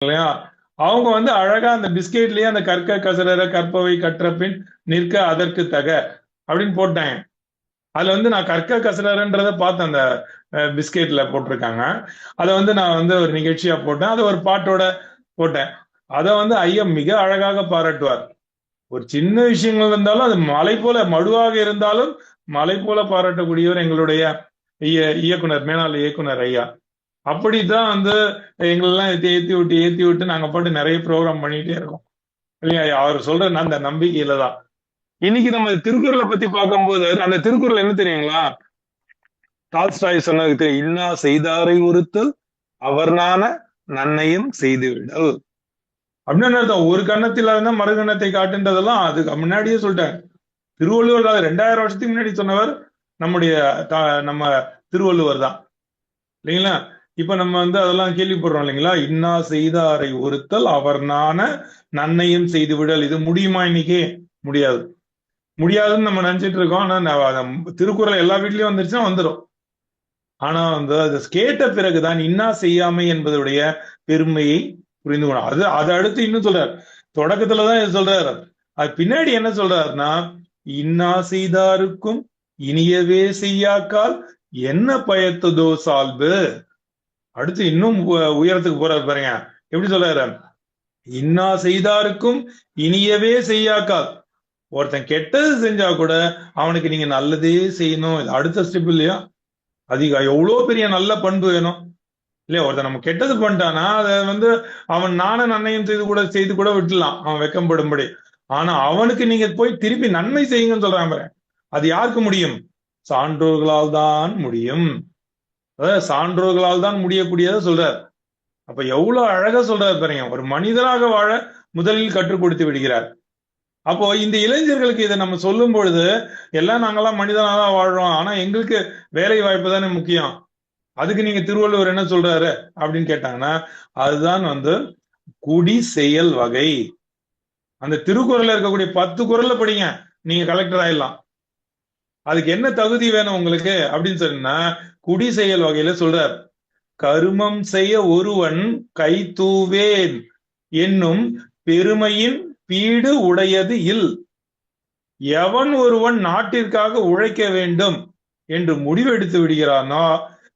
இல்லையா? அவங்க வந்து அழகா அந்த பிஸ்கெட்லயே அந்த கற்க கசடற கற்பவை கற்ற பின் நிற்க அதற்கு தக அப்படின்னு போட்டாங்க. அதுல வந்து நான் கற்க கசடறன்றத பார்த்தேன். அந்த பிஸ்கெட்ல போட்டிருக்காங்க. அதை வந்து நான் வந்து ஒரு நிகழ்ச்சியா போட்டேன். அதை ஒரு பாட்டோட போட்டேன். அதை வந்து ஐயா மிக அழகாக பாராட்டுவார். ஒரு சின்ன விஷயங்கள் இருந்தாலும் அது மலை போல மடுவாக இருந்தாலும் மலை போல பாராட்டக்கூடியவர் எங்களுடைய இயக்குனர், மேனாள் இயக்குனர் ஐயா. அப்படித்தான் வந்து எங்களெல்லாம் ஏத்தி விட்டு நாங்க பாட்டு நிறைய ப்ரோக்ராம் பண்ணிட்டே இருக்கோம் இல்லையா? அவர் சொல்ற அந்த நம்பிக்கையில தான். இன்னைக்கு நம்ம திருக்குறளை பத்தி பார்க்கும்போது அந்த திருக்குறள் என்ன தெரியுங்களா? டால்ஸ்டாய் சொன்னது தெரியும். இன்னா செய்தாரை ஒருத்தல் அவர் நாண நன்னயம் செய்து விடல் அப்படின்னு என்ன அர்த்தம்? ஒரு கன்னத்தில் இருந்தா மறு கன்னத்தை காட்டுன்றதெல்லாம் அதுக்கு முன்னாடியே சொல்லிட்டாங்க. திருவள்ளுவர் காலம் 2000 வருஷத்துக்கு முன்னாடி சொன்னவர் நம்முடைய நம்ம திருவள்ளுவர் தான் இல்லைங்களா? இப்ப நம்ம வந்து அதெல்லாம் கேள்விப்படுறோம் இல்லைங்களா? இன்னா செய்தாரை ஒருத்தல் அவர் நாண நன்னயம் செய்து விடல். இது முடியுமா? இன்னைக்கு முடியாது. முடியாதுன்னு நம்ம நினைச்சிட்டு இருக்கோம். ஆனா திருக்குறள் எல்லா வீட்லயும் வந்துருச்சுன்னா வந்துடும். ஆனா வந்து அதை கேட்ட பிறகுதான் இன்னா செய்யாமை என்பதுடைய பெருமையை புரிந்து கொள்ளும். அதை அடுத்து இன்னும் சொல்றாரு. தொடக்கத்துலதான் இது சொல்றாரு. அது பின்னாடி என்ன சொல்றாருன்னா, இன்னா செய்தாருக்கும் இனியவே செய்யாக்கால் என்ன பயத்ததோ சால்பு. அடுத்து இன்னும் உயரத்துக்கு போறாரு பாருங்க. எப்படி சொல்றாரு? இன்னா செய்தாருக்கும் இனியவே செய்யாக்கால். ஒருத்தன் கெட்டது செஞ்சா கூட அவனுக்கு நீங்க நல்லதே செய்யணும். அடுத்த ஸ்டெப் இல்லையா? அதிக எவ்வளவு பெரிய நல்ல பண்பு வேணும் இல்லையா? ஒருத்தன் நம்ம கெட்டது பண்ணிட்டானா அதை வந்து அவன் நானும் நன்மையும் செய்து கூட விட்டுலாம், அவன் வெக்கம்படும்படி. ஆனா அவனுக்கு நீங்க போய் திருப்பி நன்மை செய்யுங்கன்னு சொல்றாங்க பாரு. அது யாருக்கு முடியும்? சான்றோர்களால் தான் முடியும். அதாவது சான்றோர்களால் தான் முடியக்கூடியதை சொல்றார். அப்ப எவ்வளவு அழகா சொல்றாரு பாருங்க. ஒரு மனிதனாக வாழ முதலில் கற்றுக் கொடுத்து விடுகிறார். அப்போ இந்த இளைஞர்களுக்கு இதை நம்ம சொல்லும் பொழுது, எல்லாம் நாங்கெல்லாம் மனிதனாக தான் வாழ்றோம், ஆனா எங்களுக்கு வேலை வாய்ப்பு தானே முக்கியம். அதுக்கு நீங்க திருவள்ளுவர் என்ன சொல்றாரு அப்படின்னு கேட்டாங்கன்னா, அதுதான் வந்து குடி செயல் வகை. அந்த திருக்குறள்ல இருக்கக்கூடிய 10 குறள்ல படிங்க, நீங்க கலெக்டர் ஆயிடலாம். அதுக்கு என்ன தகுதி வேணும் உங்களுக்கு அப்படின்னு சொன்னா, குடி செயல் வகையில சொல்றார். கருமம் செய்ய ஒருவன் கை தூவேன் என்னும் பெருமையின் பீடு உடையது இல். எவன் ஒருவன் நாட்டிற்காக உழைக்க வேண்டும் என்று முடிவெடுத்து விடுகிறானோ,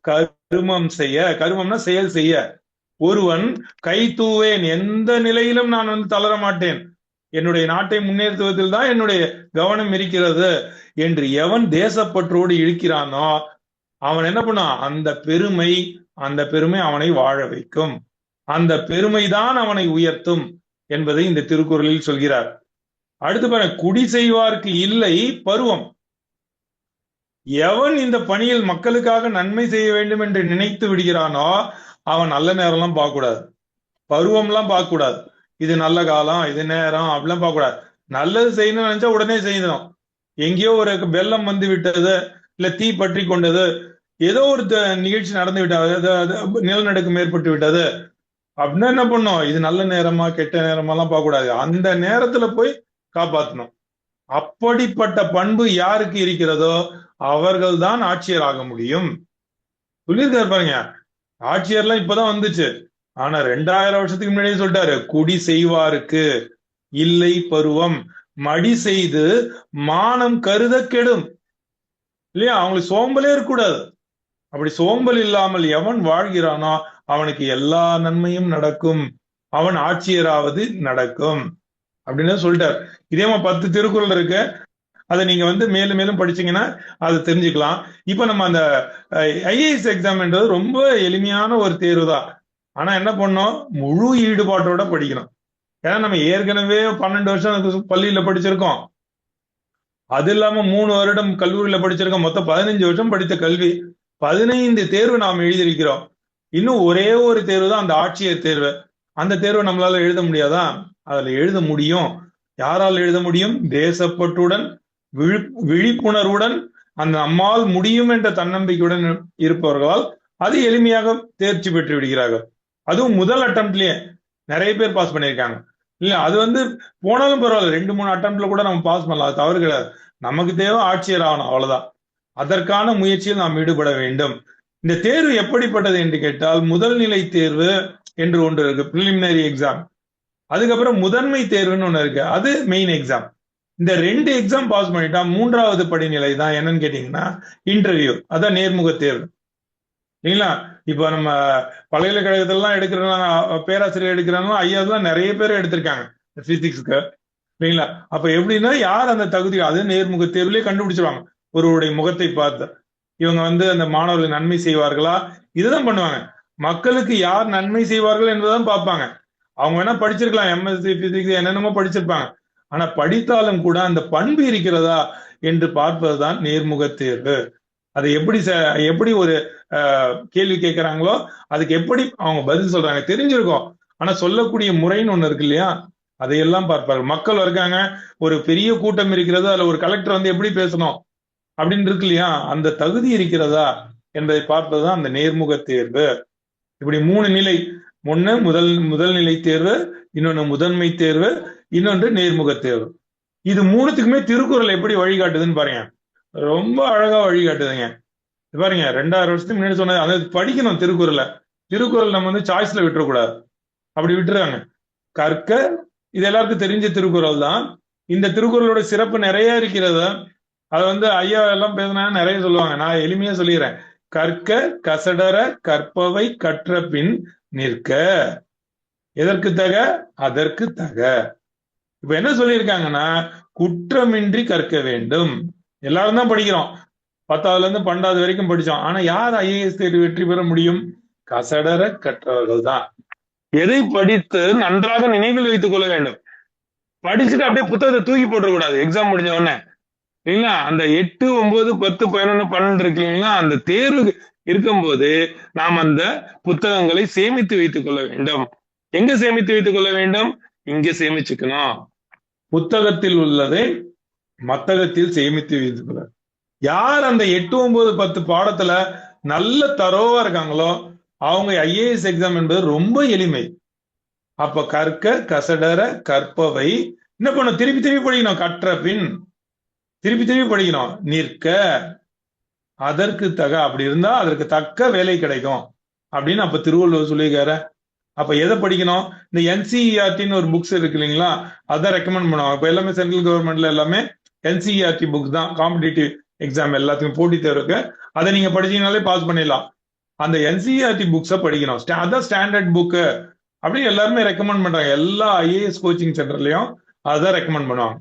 கருமம் செய்ய, கருமம்னா செயல் செய்ய, ஒருவன் கை தூவேன், எந்த நிலையிலும் நான் வந்து தளர மாட்டேன், என்னுடைய நாட்டை முன்னேற்றுவதில் தான் என்னுடைய கவனம் இருக்கிறது என்று எவன் தேசப்பற்றோடு இருக்கிறானோ அவன் என்ன பண்ணான்? அந்த பெருமை அவனை வாழ வைக்கும். அந்த பெருமைதான் அவனை உயர்த்தும் என்பதை இந்த திருக்குறளில் சொல்கிறார். அடுத்து பாருங்க, குடி செய்வார்க்கு இல்லை பருவம். எவன் இந்த பணியில் மக்களுக்காக நன்மை செய்ய வேண்டும் என்று நினைத்து விடுகிறானோ அவன் நல்ல நேரம்லாம் பார்க்க கூடாது, பருவம் எல்லாம் பார்க்க கூடாது. இது நல்ல காலம், இது நேரம் அப்படிலாம் பார்க்க கூடாது. நல்லது செய்யணும்னு நினைச்சா உடனே செய்யணும். எங்கேயோ ஒரு வெள்ளம் வந்து விட்டது, இல்ல தீ பற்றி கொண்டது, ஏதோ ஒரு நிகழ்ச்சி நடந்து விட்டது, நிலநடுக்கம் ஏற்பட்டு விட்டது அப்படின்னா என்ன பண்ணும்? இது நல்ல நேரமா கெட்ட நேரமாலாம் பார்க்க கூடாது, அந்த நேரத்துல போய் காப்பாற்றணும். அப்படிப்பட்ட பண்பு யாருக்கு இருக்கிறதோ அவர்கள் தான் ஆட்சியர் ஆக முடியும். சொல்லியிருக்காரு பாருங்க. ஆட்சியர்லாம் இப்பதான் வந்துச்சு. ஆனா 2000 வருஷத்துக்கு முன்னாடியே சொல்லிட்டாரு, குடி செய்வாருக்கு இல்லை பருவம், மடி செய்து மானம் கருத கெடும். இல்லையா? அவங்களுக்கு சோம்பலே இருக்கக்கூடாது. அப்படி சோம்பல் இல்லாமல் எவன் வாழ்கிறானோ அவனுக்கு எல்லா நன்மையும் நடக்கும், அவன் ஆட்சியராவது நடக்கும் அப்படின்னு சொல்லிட்டார். இதே மாதிரி 10 திருக்குறள் இருக்கு. அதை நீங்க வந்து மேலும் மேலும் படிச்சீங்கன்னா அதை தெரிஞ்சுக்கலாம். இப்ப நம்ம அந்த ஐஏஎஸ் எக்ஸாம்ன்றது ரொம்ப எளிமையான ஒரு தேர்வு தான். ஆனா என்ன பண்ணோம்? முழு ஈடுபாட்டோட படிக்கணும். ஏன்னா நம்ம ஏற்கனவே 12 வருஷம் பள்ளியில படிச்சிருக்கோம். அது இல்லாம 3 வருடம் கல்லூரியில படிச்சிருக்கோம். மொத்தம் 15 வருஷம் படித்த கல்வி. 15 தேர்வு நாம் எழுதியிருக்கிறோம். இன்னும் ஒரே ஒரு தேர்வு தான் அந்த ஆட்சியர் தேர்வு. அந்த தேர்வை நம்மளால எழுத முடியாதா? அதுல எழுத முடியும். யாரால் எழுத முடியும்? தேசப்பற்றுடன், விழிப்புணர்வுடன், அந்த நம்மால் முடியும் என்ற தன்னம்பிக்கையுடன் இருப்பவர்களால் அது எளிமையாக தேர்ச்சி பெற்று விடுகிறார்கள். அதுவும் முதல் அட்டம்ப்ட்லயே நிறைய பேர் பாஸ் பண்ணியிருக்காங்க. இல்ல அது வந்து போனாலும் பரவாயில்ல, 2 3 அட்டம்ப்ட்ல கூட நம்ம பாஸ் பண்ணலாம், அது தவறு கிடையாது. நமக்கு தேவை ஆட்சியர் ஆகணும், அவ்வளவுதான். அதற்கான முயற்சியில் நாம் ஈடுபட வேண்டும். இந்த தேர்வு எப்படிப்பட்டது என்று கேட்டால், முதல் நிலை தேர்வு என்று ஒன்று இருக்கு, பிரிலிமினரி எக்ஸாம். அதுக்கப்புறம் முதன்மை தேர்வுன்னு ஒண்ணு இருக்கு, அது மெயின் எக்ஸாம். இந்த 2 எக்ஸாம் பாஸ் பண்ணிட்டா 3வது படிநிலை தான் என்னன்னு கேட்டீங்கன்னா இன்டர்வியூ, அதான் நேர்முக தேர்வு. இல்லைங்களா? இப்ப நம்ம பல்கலைக்கழகத்திலாம் எடுக்கிறாங்க, பேராசிரியர் எடுக்கிறாங்க, ஐயாவதுலாம் நிறைய பேர் எடுத்திருக்காங்க பிசிக்ஸ்க்கு. இல்லைங்களா? அப்ப எப்படின்னா யார் அந்த தகுதி, அது நேர்முக தேர்வுலயே கண்டுபிடிச்சிருவாங்க. ஒருவருடைய முகத்தை பார்த்து இவங்க அந்த மாணவர்கள் நன்மை செய்வார்களா, இதுதான் பண்ணுவாங்க. மக்களுக்கு யார் நன்மை செய்வார்கள் என்பதுதான் பார்ப்பாங்க. அவங்க வேணா படிச்சிருக்கலாம், எம்எஸ்சி பிசிக்ஸ் என்னென்னமோ படிச்சிருப்பாங்க. ஆனா படித்தாலும் கூட அந்த பண்பு இருக்கிறதா என்று பார்ப்பதுதான் நேர்முக தேர்வு. அதை எப்படி ஒரு கேள்வி கேட்கிறாங்களோ அதுக்கு எப்படி அவங்க பதில் சொல்றாங்க தெரிஞ்சிருக்கும். ஆனா சொல்லக்கூடிய முறைன்னு ஒண்ணு இருக்கு இல்லையா, அதையெல்லாம் பார்ப்பார்கள். மக்கள் இருக்காங்க, ஒரு பெரிய கூட்டம் இருக்கிறது, அதுல ஒரு கலெக்டர் எப்படி பேசணும் அப்படின்னு இருக்கு இல்லையா, அந்த தகுதி இருக்கிறதா என்பதை பார்ப்பதுதான் அந்த நேர்முக தேர்வு. இப்படி 3 நிலை. ஒண்ணு முதல் நிலை தேர்வு, இன்னொன்னு முதன்மை தேர்வு, இன்னொன்று நேர்முக தேர்வு. இது 3த்துக்குமே திருக்குறள் எப்படி வழிகாட்டுதுன்னு பாருங்க, ரொம்ப அழகா வழிகாட்டுதுங்க. பாருங்க, 2000 வருஷத்துக்கு முன்னாடி சொன்னது, அதாவது படிக்கணும் திருக்குறளை. திருக்குறள் நம்ம சாய்ஸ்ல விட்டுறக்கூடாது, அப்படி விட்டுறாங்க. கற்க, இது எல்லாருக்கும் தெரிஞ்ச திருக்குறள் தான். இந்த திருக்குறளோட சிறப்பு நிறைய இருக்கிறது. அது ஐயா எல்லாம் பேசினா நிறைய சொல்லுவாங்க, நான் எளிமையா சொல்லிடுறேன். கற்க கசடர கற்பவை கற்ற பின் நிற்க, எதற்கு தக அதற்கு தக. இப்ப என்ன சொல்லியிருக்காங்கன்னா, குற்றமின்றி கற்க வேண்டும். எல்லாரும் தான் படிக்கிறோம், 10வதுல இருந்து 12வது வரைக்கும் படிச்சோம். ஆனா யார் ஐஏஎஸ் தேர்வு வெற்றி பெற முடியும்? கசடர கற்றவர்கள் தான். எதை படித்து நன்றாக நினைவில் வைத்துக் கொள்ள வேண்டும். படிச்சுட்டு அப்படியே புத்தகத்தை தூக்கி போட்டுறக்கூடாது எக்ஸாம் முடிஞ்ச உடனே. இல்லைங்களா? அந்த 8, 9, 10, 11, 12 இருக்கு இல்லைங்களா, அந்த தேர்வு இருக்கும்போது நாம் அந்த புத்தகங்களை சேமித்து வைத்துக் கொள்ள வேண்டும். எங்க சேமித்து வைத்துக் கொள்ள வேண்டும்? இங்க சேமிச்சுக்கணும். புத்தகத்தில் உள்ளதை மத்தகத்தில் சேமித்து வைத்துக் கொள்ள. யார் அந்த 8, 9, 10 பாடத்துல நல்ல தரோவா இருக்காங்களோ அவங்க ஐஏஎஸ் எக்ஸாம் என்பது ரொம்ப எளிமை. அப்ப கற்க கசடர கற்பவை என்ன பண்ணும்? திருப்பி திருப்பி படிக்கணும். கற்ற பின் திருப்பி திருப்பி படிக்கணும். நிற்க அதற்கு தக, அப்படி இருந்தா அதற்கு தக்க வேலை கிடைக்கும் அப்படின்னு அப்ப திருவள்ளுவர் சொல்லியிருக்காரு. அப்ப எதை படிக்கணும்? இந்த என்சிஇஆர்டின்னு ஒரு புக்ஸ் இருக்கு இல்லைங்களா, அதான் ரெக்கமெண்ட் பண்ணுவாங்க. இப்ப எல்லாமே சென்ட்ரல் கவர்மெண்ட்ல எல்லாமே என்சிஇஆர்டி புக்ஸ் தான், காம்படிட்டிவ் எக்ஸாம் எல்லாத்துக்கும் போட்டித் தேர்வுக்கு. அதை நீங்க படிச்சீங்கனாலே பாஸ் பண்ணிடலாம். அந்த என்சிஇஆர்டி புக்ஸை படிக்கணும், அதான் ஸ்டாண்டர்ட் புக்கு அப்படின்னு எல்லாருமே ரெக்கமெண்ட் பண்றாங்க. எல்லா ஐஏஎஸ் கோச்சிங் சென்டர்லயும் அதான் ரெக்கமெண்ட் பண்ணுவாங்க.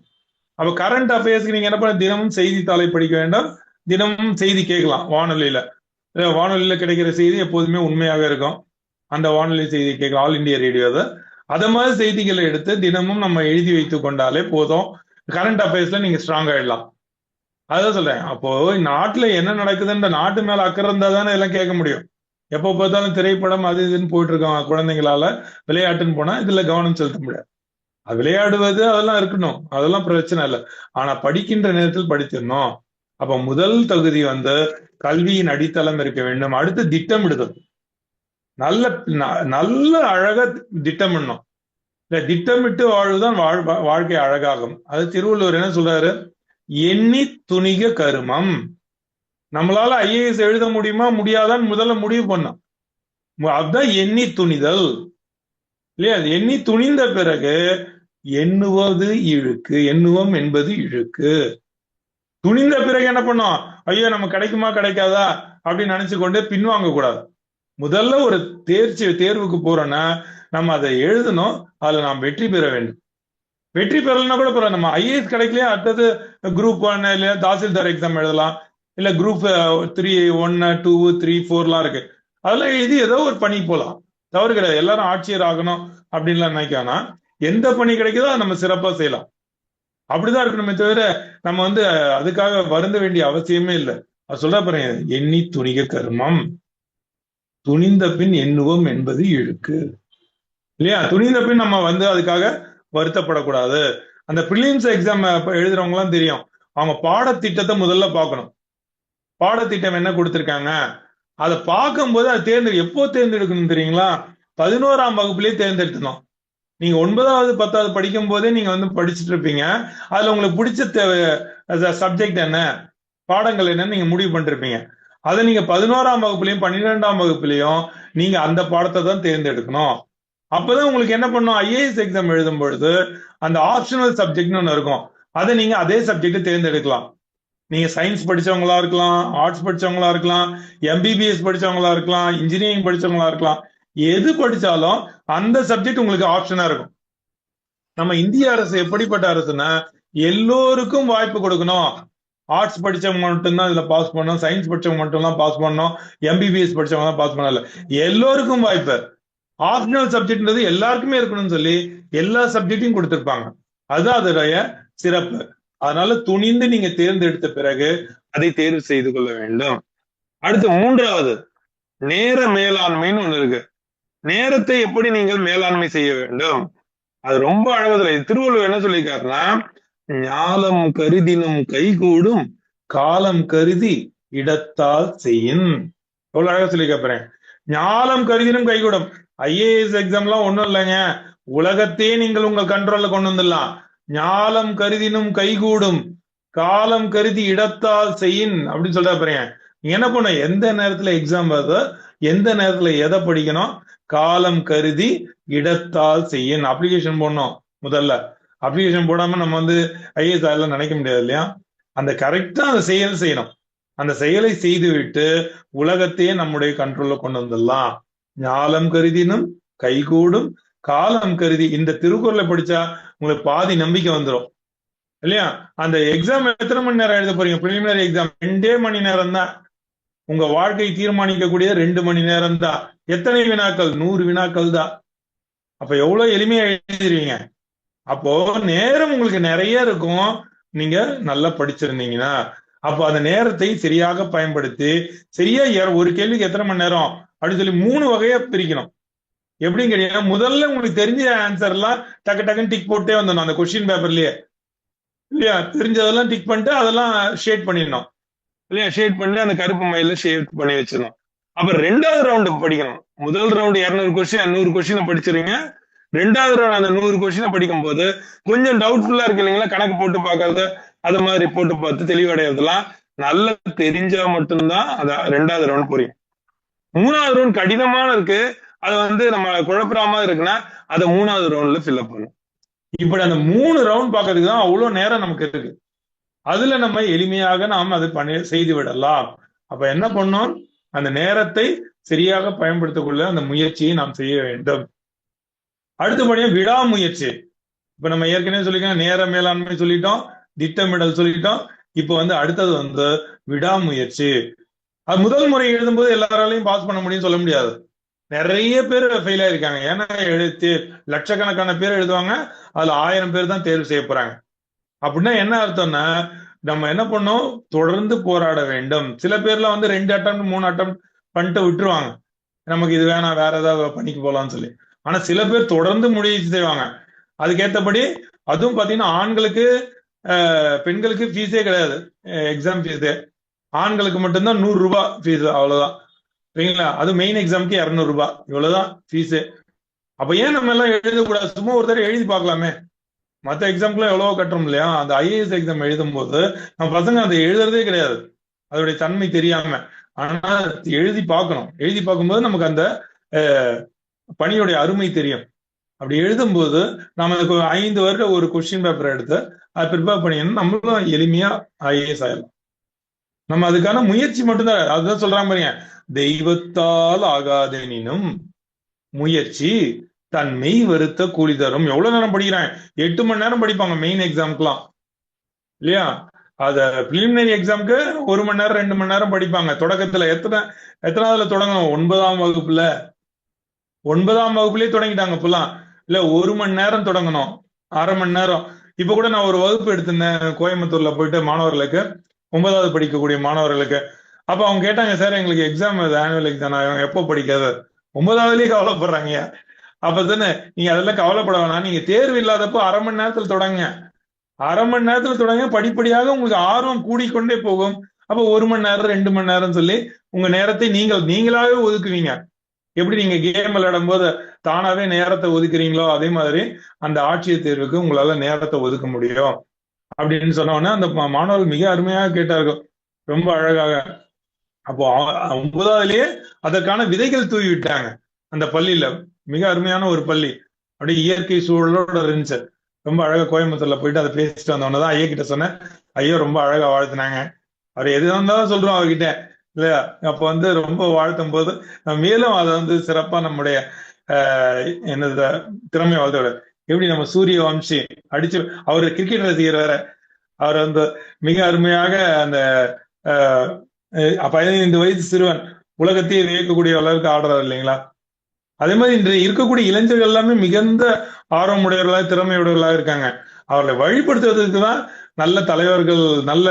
அப்ப கரண்ட் அஃபேர்ஸ்க்கு நீங்க என்ன பண்ண, தினமும் செய்தித்தாளை படிக்க வேண்டாம், தினமும் செய்தி கேட்கலாம் வானொலியில. வானொலியில கிடைக்கிற செய்தி எப்போதுமே உண்மையாக இருக்கும். அந்த வானொலி செய்தி கேட்கலாம், ஆல் இண்டியா ரேடியோவை. அத மாதிரி செய்திகளை எடுத்து தினமும் நம்ம எழுதி வைத்துக் கொண்டாலே போதும், கரண்ட் அஃபேர்ஸ்ல நீங்க ஸ்ட்ராங் ஆயிடலாம். அதான் சொல்றேன். அப்போ நாட்டுல என்ன நடக்குதுன்ற நாட்டு மேல அக்கறை இருந்தா தானே எல்லாம் கேட்க முடியும். எப்போ பார்த்தாலும் திரைப்படம் அது இதுன்னு போயிட்டு இருக்காங்க குழந்தைங்களால, விளையாட்டுன்னு போனா இதுல கவனம் செலுத்த முடியாது. விளையாடுவது அதெல்லாம் இருக்கணும், அதெல்லாம் பிரச்சனை இல்லை. ஆனா படிக்கின்ற நேரத்தில் படித்திடணும். அப்ப முதல் தகுதி கல்வியின் அடித்தளம் இருக்க வேண்டும். அடுத்து திட்டமிடுதல். நல்ல நல்ல அழகா திட்டமிடணும். இல்ல திட்டமிட்டு வாழ்வுதான் வாழ்க்கை அழகாகும். அது திருவள்ளுவர் என்ன சொல்றாரு? எண்ணி துணிக கருமம். நம்மளால ஐஏஎஸ் எழுத முடியுமா முடியாதான்னு முதல்ல முடிவு பண்ணோம். அதுதான் எண்ணி துணிதல் இல்லையா? எண்ணி துணிந்த பிறகு எண்ணுவது இழுக்கு, எண்ணுவம் என்பது இழுக்கு. துணிந்த பிறகு என்ன பண்ணோம்? ஐயோ நம்ம கிடைக்குமா கிடைக்காதா அப்படின்னு நினைச்சு கொண்டு பின்வாங்க கூடாது. முதல்ல ஒரு தேர்வுக்கு போறோம்னா நம்ம அதை எழுதணும், அதுல நாம் வெற்றி பெற வேண்டும். வெற்றி பெறலன்னா கூட பரவாயில்ல, நம்ம ஐஏஎஸ் கிடைக்கலையா அடுத்தது குரூப் 1 இல்லையா தாசில்தார் எக்ஸாம் எழுதலாம், இல்ல குரூப் 3, 1, 2, 3, 4 இருக்கு, அதெல்லாம் எழுதி ஏதோ ஒரு பணி போலாம், தவறு கிடையாது. எல்லாரும் ஆட்சியர் ஆகணும் அப்படின்லாம் நினைக்கானா எந்த பணி கிடைக்குதோ அதை நம்ம சிறப்பா செய்யலாம். அப்படிதான் இருக்கணுமே தவிர நம்ம அதுக்காக வருந்த வேண்டிய அவசியமே இல்லை. அது சொல்ற பாருங்க, எண்ணி துணிக கருமம், துணிந்த பின் எண்ணுவோம் என்பது இழுக்கு இல்லையா? துணிந்த பின் நம்ம அதுக்காக வருத்தப்படக்கூடாது. அந்த பிரிலிம்ஸ் எக்ஸாம் எழுதுறவங்க எல்லாம் தெரியும், அவங்க பாடத்திட்டத்தை முதல்ல பார்க்கணும். பாடத்திட்டம் என்ன கொடுத்திருக்காங்க அதை பார்க்கும்போது அதை எப்போ தேர்ந்தெடுக்கணும் தெரியுங்களா? 11ஆம் வகுப்புலயே தேர்ந்தெடுக்கணும். நீங்க 9வது 10வது படிக்கும் போதே நீங்க படிச்சுட்டு இருப்பீங்க. அதுல உங்களுக்கு பிடிச்ச சப்ஜெக்ட் என்ன, பாடங்கள் என்னன்னு நீங்க முடிவு பண்ணிருப்பீங்க. அதை நீங்க 11ஆம் வகுப்புலயும் 12ஆம் வகுப்புலயும் நீங்க அந்த பாடத்தை தான் தேர்ந்தெடுக்கணும். அப்பதான் உங்களுக்கு என்ன பண்ணும், ஐஏஎஸ் எக்ஸாம் எழுதும் பொழுது அந்த ஆப்ஷனல் சப்ஜெக்ட்னு ஒண்ணு இருக்கும். அதை நீங்க அதே சப்ஜெக்ட் தேர்ந்தெடுக்கலாம். நீங்க சயின்ஸ் படிச்சவங்களா இருக்கலாம், ஆர்ட்ஸ் படிச்சவங்களா இருக்கலாம், எம்பிபிஎஸ் படிச்சவங்களா இருக்கலாம், இன்ஜினியரிங் படிச்சவங்களா இருக்கலாம். எது படிச்சாலும் அந்த சப்ஜெக்ட் உங்களுக்கு ஆப்ஷனா இருக்கும். நம்ம இந்திய அரசு எப்படிப்பட்ட அரசுன்னா, எல்லோருக்கும் வாய்ப்பு கொடுக்கணும். ஆர்ட்ஸ் படிச்சவங்க மட்டும்தான் இதுல பாஸ் பண்ணணும், சயின்ஸ் படிச்சவங்க மட்டும் தான் பாஸ் பண்ணணும், எம்பிபிஎஸ் படிச்சவங்க தான் பாஸ் பண்ணல, எல்லோருக்கும் வாய்ப்பு. ஆப்ஷனல் சப்ஜெக்ட்ன்றது எல்லாருக்குமே இருக்கணும்னு சொல்லி எல்லா சப்ஜெக்டையும் கொடுத்திருப்பாங்க. அதுதான் அதோடைய சிறப்பு. அதனால துணிந்து நீங்க தேர்ந்தெடுத்த பிறகு அதை தேர்வு செய்து கொள்ள வேண்டும். அடுத்து மூன்றாவது, நேர மேலாண்மைன்னு ஒண்ணு இருக்கு. நேரத்தை எப்படி நீங்கள் மேலாண்மை செய்ய வேண்டும், அது ரொம்ப அழகத்துல திருவள்ளுவர் என்ன சொல்லியிருக்காருன்னா, ஞாலம் கருதினும் கைகூடும், காலம் கருதி இடத்தால் செய்யின். எவ்வளவு அழகா சொல்லி கேட்பறேன். ஞாலம் கருதினும் கைகூடும். ஐஏஎஸ் எக்ஸாம்லாம் ஒண்ணும் இல்லைங்க, உலகத்தையே நீங்கள் உங்க கண்ட்ரோல்ல கொண்டு வந்துடலாம். ஞாலம் கருதினும் கைகூடும், காலம் கருதி இடத்தால் செய்யின் அப்படின்னு சொல்ற பாருங்க. நீங்க என்ன பண்ண, எந்த நேரத்துல எக்ஸாம் வருதோ, எந்த நேரத்துல எதை படிக்கணும், காலம் கருதி இடத்தால் செய்யின் அப்ளிகேஷன் போடணும். முதல்ல அப்ளிகேஷன் போடாம நம்ம ஐஏஎஸ் ஆகலாம் நினைக்க முடியாது இல்லையா. அந்த கரெக்டா அந்த செயல் செய்யணும். அந்த செயலை செய்து விட்டு உலகத்தையே நம்முடைய கண்ட்ரோல்ல கொண்டு வந்துடலாம். ஞாலம் கருதினும் கைகூடும், காலம் கருதி. இந்த திருக்குறளை படிச்சா உங்களுக்கு பாதி நம்பிக்கை வந்துடும் இல்லையா. அந்த எக்ஸாம் எத்தனை மணி நேரம் எழுத போறீங்க, பிரிலிமினரி எக்ஸாம் 2 மணி நேரம் தான். உங்க வாழ்க்கை தீர்மானிக்கக்கூடிய 2 மணி நேரம் தான். எத்தனை வினாக்கள், 100 வினாக்கள் தான். அப்ப எவ்வளவு எளிமையா எழுதிருவீங்க. அப்போ நேரம் உங்களுக்கு நிறைய இருக்கும், நீங்க நல்லா படிச்சிருந்தீங்கன்னா. அப்போ அந்த நேரத்தை சரியாக பயன்படுத்தி, சரியா ஒரு கேள்விக்கு எத்தனை மணி நேரம் அப்படின்னு சொல்லி 3 வகையா பிரிக்கணும். எப்படின்னு கேட்டீங்கன்னா, முதல்ல உங்களுக்கு தெரிஞ்ச ஆன்சர் எல்லாம் டக்கு டக்குன்னு டிக் போட்டே வந்துடணும் அந்த கொஸ்டின் பேப்பர்லயே இல்லையா. தெரிஞ்சதெல்லாம் டிக் பண்ணிட்டு அதெல்லாம் ஷேட் பண்ணிடணும் இல்லையா. ஷேட் பண்ணி அந்த கருப்பு மயில ஷேட் பண்ணி வச்சிடணும். அப்புறம் 2வது ரவுண்டு படிக்கணும். முதல் ரவுண்டு 200 கொஸ்டின் 100 கொஸ்டினை படிச்சிருங்க. 2வது ரவுண்ட் அந்த 100 கொஸ்டினை படிக்கும் போது கொஞ்சம் டவுட்ஃபுல்லா இருக்கு இல்லைங்களா, கணக்கு போட்டு பார்க்கறது, அது மாதிரி போட்டு பார்த்து தெளிவடைறதுலாம் நல்லா தெரிஞ்சா மட்டும்தான் அதை 2வது ரவுண்ட் புரியும். 3வது ரவுண்ட் கடினமான இருக்கு, அது நம்ம குழப்பறாம இருக்குன்னா அதை 3வது ரவுண்ட்ல ஃபில்அப் பண்ணும். இப்படி அந்த 3 ரவுண்ட் பார்க்கறதுக்கு தான் அவ்வளவு நேரம் நமக்கு இருக்கு. அதுல நம்ம எளிமையாக நாம் அதை செய்து விடலாம். அப்ப என்ன பண்ணோம், அந்த நேரத்தை சரியாக பயன்படுத்தக்குள்ள அந்த முயற்சியை நாம் செய்ய வேண்டும். அடுத்தபடியா விடாமுயற்சி. இப்ப நம்ம ஏற்கனவே சொல்லிக்கலாம், நேர மேலாண்மை சொல்லிட்டோம், திட்டமிடல் சொல்லிட்டோம். இப்ப அடுத்தது விடாமுயற்சி. அது முதல் முறை எழுதும்போது எல்லாராலையும் பாஸ் பண்ண முடியும்னு சொல்ல முடியாது. நிறைய பேர் ஃபெயில் ஆயிருக்காங்க. ஏன்னா லட்சக்கணக்கான பேர் எழுதுவாங்க, அதுல 1000 பேர் தான் தேர்வு செய்ய போறாங்க. அப்படின்னா என்ன அர்த்தம்னா, நம்ம என்ன பண்ணோம், தொடர்ந்து போராட வேண்டும். சில பேர்லாம் 2 அட்டம் 3 அட்டம் பண்ணிட்டு விட்டுருவாங்க, நமக்கு இது வேணாம் வேற ஏதாவது பண்ணிக்கு போலாம்னு சொல்லி. ஆனா சில பேர் தொடர்ந்து முயற்சி செய்வாங்க. அதுக்கேற்றபடி அதுவும் பாத்தீங்கன்னா ஆண்களுக்கு பெண்களுக்கு ஃபீஸே கிடையாது, எக்ஸாம் ஃபீஸே. ஆண்களுக்கு மட்டும்தான் 100 ரூபாய் ஃபீஸ், அவ்வளவுதான் சரிங்களா. அது மெயின் எக்ஸாமுக்கு 200 ரூபாய், இவ்வளவுதான் ஃபீஸு. அப்ப ஏன் நம்ம எல்லாம் எழுதக்கூடாது, சும்மா ஒரு தடவை எழுதி பார்க்கலாமே. மற்ற எக்ஸாம்க்குலாம் எவ்வளவோ கட்டுறோம் இல்லையா. அந்த ஐஏஎஸ் எக்ஸாம் எழுதும் போது நம்ம பசங்க அதை எழுதுறதே கிடையாது, அதோடைய தன்மை தெரியாம. ஆனா எழுதி பார்க்கணும். எழுதி பார்க்கும்போது நமக்கு அந்த பணியுடைய அருமை தெரியும். அப்படி எழுதும்போது நம்ம 5 வருடம் ஒரு கொஸ்டின் பேப்பர் எடுத்து அதை ப்ரிப்பேர் பண்ணிக்கணும், நம்மளும் எளிமையா ஐஏஎஸ் ஆயிடலாம். நம்ம அதுக்கான முயற்சி மட்டும்தான். அதுதான் சொல்றாங்க பாருங்க, தெய்வத்தால் ஆகாதெனினும் முயற்சி தன்மை வருத்த கூலி தரும். எவ்வளவு நேரம் படிக்கிறாங்க, 8 மணி நேரம் படிப்பாங்க மெயின் எக்ஸாம்க்குலாம் இல்லையா. அத பிலிமினரி எக்ஸாமுக்கு 1 மணி நேரம் 2 மணி நேரம் படிப்பாங்க. தொடக்கத்துல எத்தனாவதுல தொடங்கணும், 9ஆம் வகுப்புல. 9ஆம் வகுப்புலயே தொடங்கிட்டாங்க இப்பெல்லாம் இல்ல. 1 மணி நேரம் தொடங்கணும், அரை மணி நேரம். இப்ப கூட நான் ஒரு வகுப்பு எடுத்திருந்தேன் கோயம்புத்தூர்ல போயிட்டு மாணவர்களுக்கு, 9வது படிக்கக்கூடிய மாணவர்களுக்கு. அப்ப அவங்க கேட்டாங்க, சார் எங்களுக்கு எக்ஸாம் ஆனுவல் எக்ஸாம் எப்போ படிக்காது, 9வதுலயே கவலைப்படுறாங்க. அப்ப தானே நீங்க அதெல்லாம் கவலைப்பட வேணாம், நீங்க தேர்வு இல்லாதப்போ அரை மணி நேரத்துல தொடங்க. அரை மணி நேரத்துல தொடங்க, படிப்படியாக உங்களுக்கு ஆர்வம் கூடிக்கொண்டே போகும். அப்ப 1 மணி நேரம் 2 மணி நேரம் சொல்லி உங்க நேரத்தை நீங்களாவே ஒதுக்குவீங்க. எப்படி நீங்க கேம் விளையாடும் போது தானாவே நேரத்தை ஒதுக்குறீங்களோ, அதே மாதிரி அந்த ஆட்சியர் தேர்வுக்கு உங்களால நேரத்தை ஒதுக்க முடியும் அப்படின்னு சொன்னோன்னா அந்த மாணவர்கள் மிக அருமையாக கேட்டார்கள், ரொம்ப அழகாக. அப்போ 9வதுலயே அதற்கான விதைகள் தூவி விட்டாங்க அந்த பள்ளியில. மிக அருமையான ஒரு பள்ளி, அப்படியே இயற்கை சூழலோட இருந்துச்சு. ரொம்ப அழகா கோயம்புத்தூர்ல போயிட்டு அதை பேசிட்டு வந்தோன்னதான் ஐயா கிட்ட சொன்னேன். ஐயோ ரொம்ப அழகா வாழ்த்துனாங்க. அவர் எது வந்தாலும் சொல்றோம் அவர்கிட்ட இல்லையா. அப்ப வந்து ரொம்ப வாழ்த்தும் போது மேலும் அதை வந்து சிறப்பா நம்முடைய என்னது திறமை வளர்த்தோட எப்படி நம்ம சூரிய வம்சி அடிச்சு, அவர் கிரிக்கெட் ரசிகர் வேற. அவர் வந்து மிக அருமையாக அந்த 15 வயது சிறுவன் உலகத்தையே வியக்கக்கூடிய அளவுக்கு ஆடுறாரு இல்லைங்களா. அதே மாதிரி இன்று இருக்கக்கூடிய இளைஞர்கள் எல்லாமே மிகுந்த ஆர்வமுடையவர்களாக திறமையுடையவர்களாக இருக்காங்க. அவர்களை வழிபடுத்துவதற்கு தான் நல்ல தலைவர்கள், நல்ல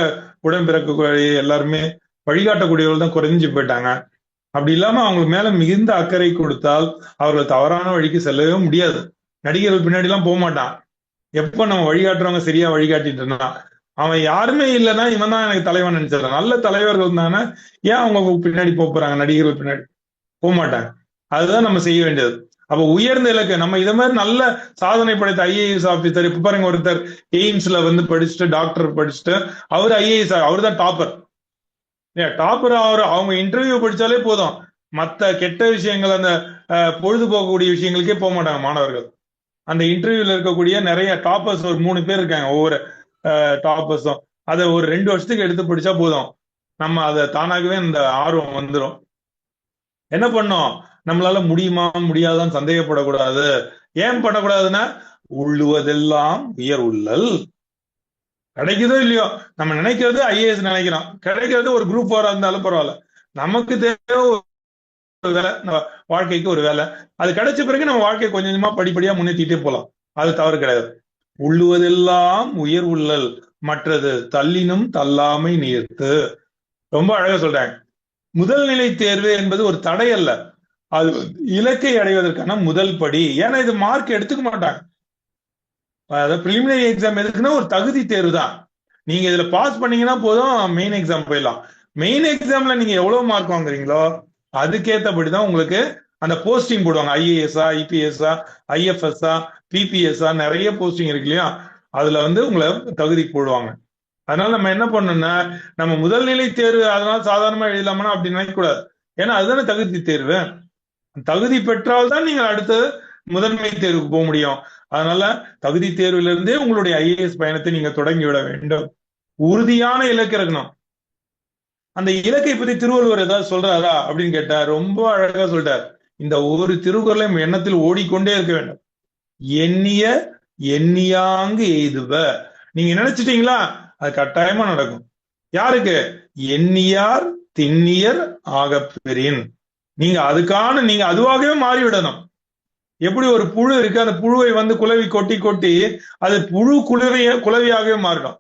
உடன்பிறக்கக்கூடிய எல்லாருமே வழிகாட்டக்கூடியவர்கள் தான் குறைஞ்சு போயிட்டாங்க. அப்படி இல்லாம அவங்களுக்கு மேல மிகுந்த அக்கறை கொடுத்தால் அவர்கள் தவறான வழிக்கு செல்லவே முடியாது. நடிகர்கள் பின்னாடி எல்லாம் போக மாட்டான். எப்ப நம்ம வழிகாட்டுறவங்க சரியா வழிகாட்டிட்டு இருந்தான், அவன் யாருமே இல்லைன்னா இவன் தான் எனக்கு தலைவன் நினைச்சிடறான். நல்ல தலைவர்கள் இருந்தாங்கன்னா ஏன் அவங்க பின்னாடி போறாங்க, நடிகர்கள் பின்னாடி போக மாட்டாங்க. அதுதான் நம்ம செய்ய வேண்டியது. அப்ப உயர்ந்த இலக்கு நம்ம இதை மாதிரி நல்ல சாதனை படைத்த ஐஏஎஸ் ஆபீசர். இப்ப பாருங்க, ஒருத்தர் எய்ம்ஸ்ல வந்து படிச்சுட்டு டாக்டர் படிச்சுட்டு அவரு ஐஏஎஸ், அவரு தான் டாப்பர். டாப்பர் அவங்க இன்டர்வியூ படிச்சாலே போதும். மத்த கெட்ட விஷயங்கள், அந்த பொழுதுபோக்கக்கூடிய விஷயங்களுக்கே போக மாட்டாங்க மாணவர்கள். அந்த இன்டர்வியூல இருக்கக்கூடிய நிறைய டாப்பர்ஸ் ஒரு 3 பேர் இருக்காங்க. ஒவ்வொரு டாப்பர்ஸும் அதை ஒரு 2 வருஷத்துக்கு எடுத்து படிச்சா போதும். நம்ம அதை தானாகவே இந்த ஆர்வம் வந்துடும். என்ன பண்ணோம், நம்மளால முடியுமா முடியாதான்னு சந்தேகப்படக்கூடாது. ஏன் பண்ணக்கூடாதுன்னா, உள்ளுவதெல்லாம் உயர் உள்ளல். கிடைக்குதோ இல்லையோ, நம்ம நினைக்கிறது ஐஏஎஸ் நினைக்கிறோம், கிடைக்கிறது ஒரு குரூப் 4 இருந்தாலும் பரவாயில்ல. நமக்கு தேவை ஒரு வேலை, வாழ்க்கைக்கு ஒரு வேலை. அது கிடைச்ச பிறகு நம்ம வாழ்க்கையை கொஞ்சம் கொஞ்சமா படிப்படியா முன்னேற்றிட்டே போலாம். அது தவறு கிடையாது. உள்ளுவதெல்லாம் உயர் உள்ளல், மற்றது தள்ளினும் தள்ளாமை நீர்த்து. ரொம்ப அழகா சொல்றாங்க. முதல் நிலை தேர்வு என்பது ஒரு தடை அல்ல, அது இலக்கை அடைவதற்கான முதல் படி. ஏன்னா இது மார்க் எடுத்துக்க மாட்டாங்க. பிரிலிமினரி எக்ஸாம் எதுக்குன்னா ஒரு தகுதி தேர்வு தான். நீங்க இதுல பாஸ் பண்ணீங்கன்னா போதும், மெயின் எக்ஸாம் போயிடலாம். மெயின் எக்ஸாம்ல நீங்க எவ்வளவு மார்க் வாங்குறீங்களோ அதுக்கேற்றபடிதான் உங்களுக்கு அந்த போஸ்டிங் போடுவாங்க. ஐஏஎஸ்ஆ, ஐபிஎஸ்ஆ, ஐஎஃப்எஸ்ஆ, பிபிஎஸ்ஆ, நிறைய போஸ்டிங் இருக்கு இல்லையா. அதுல வந்து உங்களை தகுதி போடுவாங்க. அதனால நம்ம என்ன பண்ணணும்னா, நம்ம முதல்நிலை தேர்வு அதனால சாதாரணமா எழுதலாமா அப்படி நினைக்க கூடாது. ஏன்னா அதுதானே தகுதி தேர்வு. தகுதி பெற்றால் தான் நீங்கள் அடுத்து முதன்மை தேர்வுக்கு போக முடியும். அதனால தகுதி தேர்விலிருந்தே உங்களுடைய ஐஏஎஸ் பயணத்தை நீங்க தொடங்கி விட வேண்டும். உறுதியான இலக்கு இருக்கணும். அந்த இலக்கை பத்தி திருவள்ளுவர் ஏதாவது சொல்றாரா அப்படின்னு கேட்டா ரொம்ப அழகா சொல்றார். இந்த ஒரு திருக்குறளையும் எண்ணத்தில் ஓடிக்கொண்டே இருக்க வேண்டும். எண்ணிய எண்ணியாங்கு எய்துவ. நீங்க நினைச்சிட்டீங்களா, அது கட்டாயமா நடக்கும். யாருக்கு? எண்ணியார் திண்ணியர் ஆகப்பெறின். நீங்க அதுக்கான நீங்க அதுவாகவே மாறிவிடணும். எப்படி ஒரு புழு இருக்கு, அந்த புழுவை வந்து குலவி கொட்டி கொட்டி அது புழு குலவியாகவே மாறணும்.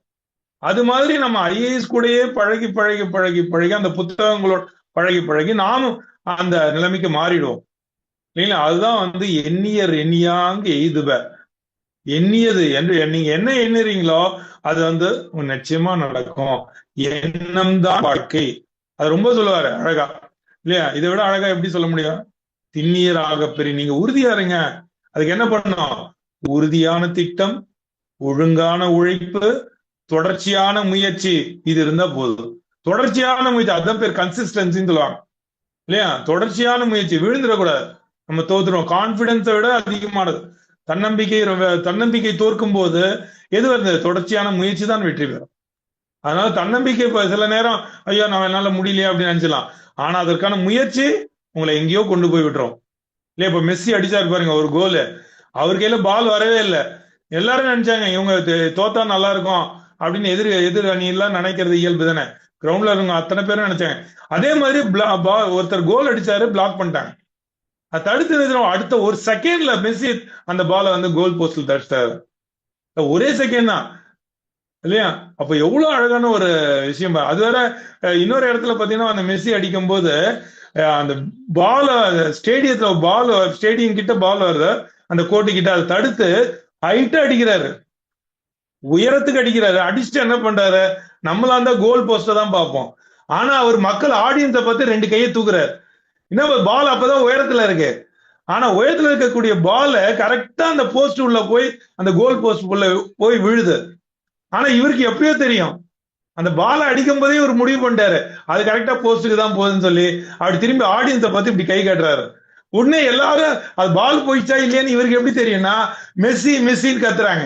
அது மாதிரி நம்ம ஐஏஎஸ் கூடயே பழகி பழகி பழகி பழகி அந்த புத்தகங்களோட பழகி பழகி நாமும் அந்த நிலைமைக்கு மாறிடுவோம் இல்லைங்களா. அதுதான் வந்து எண்ணியர் எண்ணியாங்க எய்துவ. எண்ணியது என்று நீங்க என்ன எண்ணுறீங்களோ அது வந்து நிச்சயமா நடக்கும். எண்ணம் தான் வாழ்க்கை. அது ரொம்ப சொல்லுவாரு அழகா இல்லையா. இதை விட அழகா எப்படி சொல்ல முடியும்? திண்ணியராக பெரிய நீங்க உறுதியா இருங்க. அதுக்கு என்ன பண்ணணும்? உறுதியான திட்டம், ஒழுங்கான உழைப்பு, தொடர்ச்சியான முயற்சி, இது இருந்தா போதும். தொடர்ச்சியான முயற்சி, அதுதான் பேர் கன்சிஸ்டன்சின்னு சொல்லுவாங்க இல்லையா. தொடர்ச்சியான முயற்சி, விழுந்துடக்கூடாது. நம்ம தோத்துருவோம். கான்பிடன்ஸை விட அதிகமானது தன்னம்பிக்கை தோற்கும் போது எது வருது? தொடர்ச்சியான முயற்சி தான் வெற்றி பெறும். அதனால தன்னம்பிக்கை சில நேரம் ஐயோ நான் என்னால முடியலையா அப்படின்னு நினைச்சலாம். ஆனா அதற்கான முயற்சி உங்களை எங்கேயோ கொண்டு போய் விட்டுரும் இல்லையா. இப்ப மெஸ்ஸி அடிச்சாரு பாருங்க ஒரு கோல், அவர் கையில பால் வரவே இல்லை. எல்லாரும் நினைச்சாங்க இவங்க தோத்தா நல்லா இருக்கும் அப்படின்னு. எதிர் அணி எல்லாம் நினைக்கிறது இயல்பு தானே. கிரவுண்ட்ல இருங்க அத்தனை பேரும் நினைச்சாங்க. அதே மாதிரி ஒருத்தர் கோல் அடிச்சாரு, பிளாக் பண்ணிட்டாங்க. அது தடுத்து அடுத்த ஒரு செகண்ட்ல மெஸ்ஸி அந்த பாலை வந்து கோல் போஸ்ட்ல தடுத்தாரு. ஒரே செகண்ட் தான் இல்லையா. அப்ப எவ்வளவு அழகான ஒரு விஷயம். அது வேற இன்னொரு இடத்துல பாத்தீங்கன்னா அந்த மெஸ்ஸி அடிக்கும் போது அந்த பால் ஸ்டேடியம் கிட்ட பால் வருது, அந்த கோட்டு கிட்ட, அதை தடுத்து ஹைட்டா அடிக்கிறாரு, உயரத்துக்கு அடிக்கிறாரு. அடிச்சுட்டு என்ன பண்றாரு, நம்மளா அந்த கோல் போஸ்ட தான் பார்ப்போம். ஆனா அவர் மக்கள் ஆடியன்ஸை பார்த்து 2 கையை தூக்குறாரு. இன்னும் பால் அப்பதான் உயரத்துல இருக்கு. ஆனா உயரத்துல இருக்கக்கூடிய பால கரெக்டா அந்த போஸ்ட் உள்ள போய் அந்த கோல் போஸ்ட் உள்ள போய் விழுது. ஆனா இவருக்கு எப்பயோ தெரியும் அந்த பாலை அடிக்கும் போதே ஒரு முடிவு பண்ணிட்டாரு, அது கரெக்டா போஸ்டுக்கு தான் போகுதுன்னு சொல்லி. அப்படி திரும்பி ஆடியன்ஸை பார்த்து இப்படி கை காட்டுறாரு. உடனே எல்லாரும் அது பால் போயிடுச்சா இல்லையான்னு இவருக்கு எப்படி தெரியும்னா மெஸ்ஸி மெஸ்ஸின்னு கத்துறாங்க.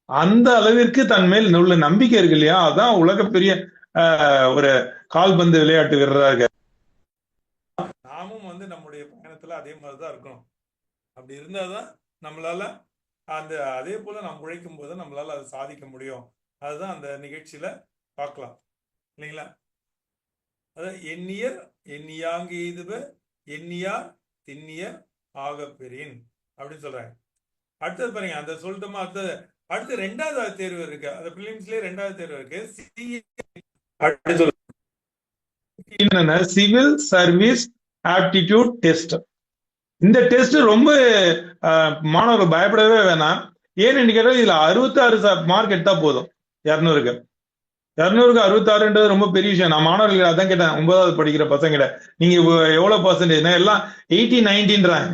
அந்த அளவிற்கு தன் மேல் உள்ள நம்பிக்கை இருக்கு இல்லையா, அதான் உலக பெரிய ஒரு கால்பந்து விளையாட்டு வீரராக இருக்க. நாமும் வந்து நம்முடைய பயணத்துல அதே மாதிரிதான் இருக்கணும். அப்படி இருந்தாதான் நம்மளால அந்த அதே போல நாம் உழைக்கும் போது நம்மளால அதை சாதிக்க முடியும். அதுதான் அந்த நிகழ்ச்சியில பார்க்கலாம் இல்லைங்களா. அதான் எண்ணியர் எண்ணியாங்கு எய்துவ எண்ணியார் திண்ணியர் ஆகப்பெறின் அப்படின்னு சொல்றாங்க. அடுத்தது பாருங்க, அந்த சொல்லிட்டோமா. அடுத்து ரெண்டாவது தேர்வு இருக்கு, அந்த பிலிம்ஸ்லயே ரெண்டாவது தேர்வு இருக்கு. Civil service aptitude test. இந்த டெஸ்ட் ரொம்ப மாணவர்கள் பயப்படவே வேணாம். ஏன்னு கேட்டா இதுல 66 மார்க் எடுத்தா போதும். 200க்கு 66ன்றது ரொம்ப பெரிய விஷயம். நான் மாணவர்கள் அதான் கேட்டேன், 9வது படிக்கிற பசங்க நீங்க எவ்வளவு பர்சன்டேஜ், எல்லாம் 80-90ன்றாங்க.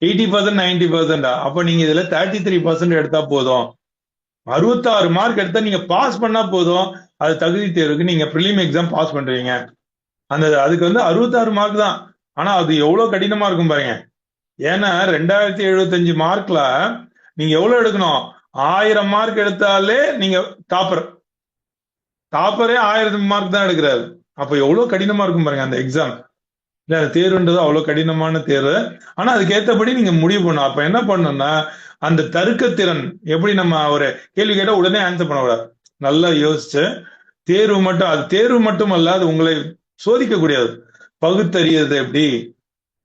80% 90%. அப்ப நீங்க இதுல 33% எடுத்தா போதும். 66 மார்க் எடுத்தா நீங்க பாஸ் பண்ணா போதும். அது தகுதி தேர்வுக்கு நீங்க பிரிலிம் எக்ஸாம் பாஸ் பண்றீங்க. அதுக்கு வந்து 66 மார்க் தான். ஆனா அது எவ்வளவு கடினமா இருக்கும் பாருங்க. ஏன்னா 2075 மார்க்ல நீங்க எவ்வளவு எடுக்கணும், 1000 மார்க் எடுத்தாலே நீங்க டாப்பரே 1000 மார்க் தான் எடுக்கிறாரு. அப்ப எவ்வளவு கடினமா இருக்கும் பாருங்க அந்த எக்ஸாம். இல்ல அந்த தேர்வுன்றது அவ்வளவு கடினமான தேர்வு. ஆனா அதுக்கு ஏத்தபடி நீங்க முடிவு பண்ணணும். அப்ப என்ன பண்ணணும்னா அந்த தர்க்கத்திறன் எப்படி, நம்ம ஒரு கேள்வி கேட்டா உடனே ஆன்சர் பண்ணக்கூடாது. நல்லா யோசிச்சு தேர்வு மட்டும் அல்ல, அது உங்களை சோதிக்க கூடியது. பகுத்தறியது எப்படி,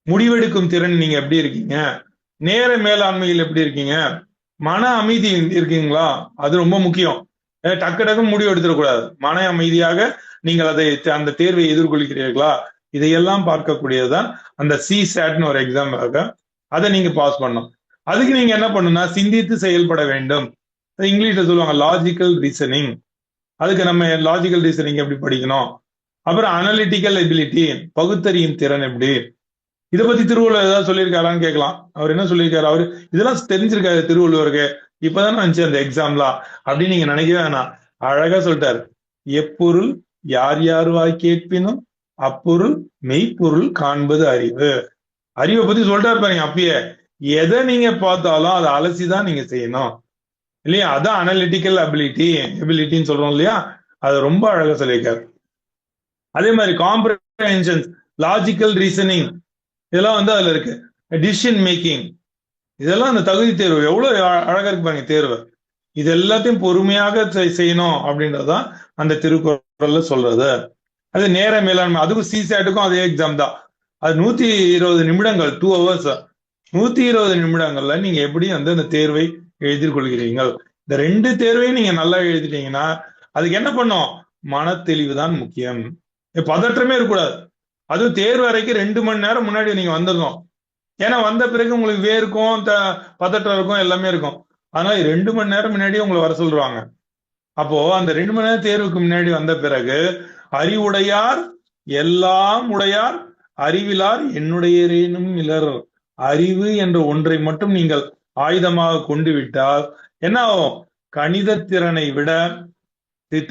முடிவெடுக்கும் திறன் நீங்க எப்படி இருக்கீங்க, நேர மேலாண்மையில் எப்படி இருக்கீங்க, மன அமைதி இருக்கீங்களா, அது ரொம்ப முக்கியம். டக்கு டக்கு முடிவு எடுத்துடக்கூடாது. மன அமைதியாக நீங்கள் அந்த தேர்வை எதிர்கொள்கிறீர்களா, இதையெல்லாம் பார்க்கக்கூடியதுதான் அந்த CSATன்னு ஒரு எக்ஸாம் இருக்கு. அதை நீங்க பாஸ் பண்ணணும். அதுக்கு நீங்க என்ன பண்ணணும்னா சிந்தித்து செயல்பட வேண்டும். இங்கிலீஷ்ல சொல்லுவாங்க லாஜிக்கல் ரீசனிங். அதுக்கு நம்ம லாஜிக்கல் ரீசனிங் எப்படி படிக்கணும், அப்புறம் அனலிட்டிக்கல் எபிலிட்டி, பகுத்தறியும் திறன் எப்படி. இதை பத்தி திருவள்ளுவர் ஏதாவது சொல்லியிருக்காரான்னு கேட்கலாம். அவர் என்ன சொல்லியிருக்காரு, அவரு இதெல்லாம் தெரிஞ்சிருக்காரு திருவள்ளுவருக்கு, இப்பதான் வந்துச்சு அந்த எக்ஸாம்லாம் அப்படின்னு நீங்க நினைக்கவே வேணாம். அழகா சொல்லிட்டாரு, எப்பொருள் யார் யார் வாய் கேட்பினும் அப்பொருள் மெய்ப்பொருள் காண்பது அறிவு. அறிவை பத்தி சொல்லிட்டாரு பாருங்க. அப்பயே எதை நீங்க பார்த்தாலும் அதை அலசிதான் நீங்க செய்யணும் இல்லையா. அதான் அனலிட்டிக்கல் எபிலிட்டின்னு சொல்றோம் இல்லையா, அது ரொம்ப அழகா சொல்லியிருக்காரு. அதே மாதிரி காம்ப்ரஹென்ஷன், லாஜிக்கல் ரீசனிங், இதெல்லாம் வந்து அதுல இருக்கு. டிசிஷன் மேக்கிங், இதெல்லாம் அந்த தகுதி தேர்வு எவ்வளவு அழகா இருக்கு பாருங்க தேர்வு. இது எல்லாத்தையும் பொறுமையாக செய்யணும் அப்படின்றதுதான் அந்த திருக்குறள்ல சொல்றது. அது நேர மேலாண்மை, அதுக்கும் CSATக்கும் அதே எக்ஸாம் தான். அது 120 நிமிடங்கள், 2 hours. 120 நிமிடங்கள்ல நீங்க எப்படி வந்து அந்த தேர்வை எதிர்கொள்கிறீர்கள். இந்த 2 தேர்வையும் நீங்க நல்லா எழுதிட்டீங்கன்னா அதுக்கு என்ன பண்ணும், மன தெளிவு தான் முக்கியம். பதற்றமே இருக்கக்கூடாது. அதுவும் தேர்வு அறைக்கு 2 மணி நேரம் முன்னாடி நீங்க வந்துடணும். ஏன்னா வந்த பிறகு உங்களுக்கு வேர்க்கும், பதற்றம் இருக்கும், எல்லாமே இருக்கும். அதனால 2 மணி நேரம் முன்னாடியே உங்களை வர சொல்றாங்க. அப்போ அந்த 2 மணி நேரம் தேர்வுக்கு முன்னாடி வந்த பிறகு அறிவுடையார் எல்லாம் உடையார் அறிவிலார் என்னுடையரேனும் இலர். அறிவு என்ற ஒன்றை மட்டும் நீங்கள் ஆயுதமாக கொண்டு விட்டால் என்ன ஆகும், கணித திறனை விட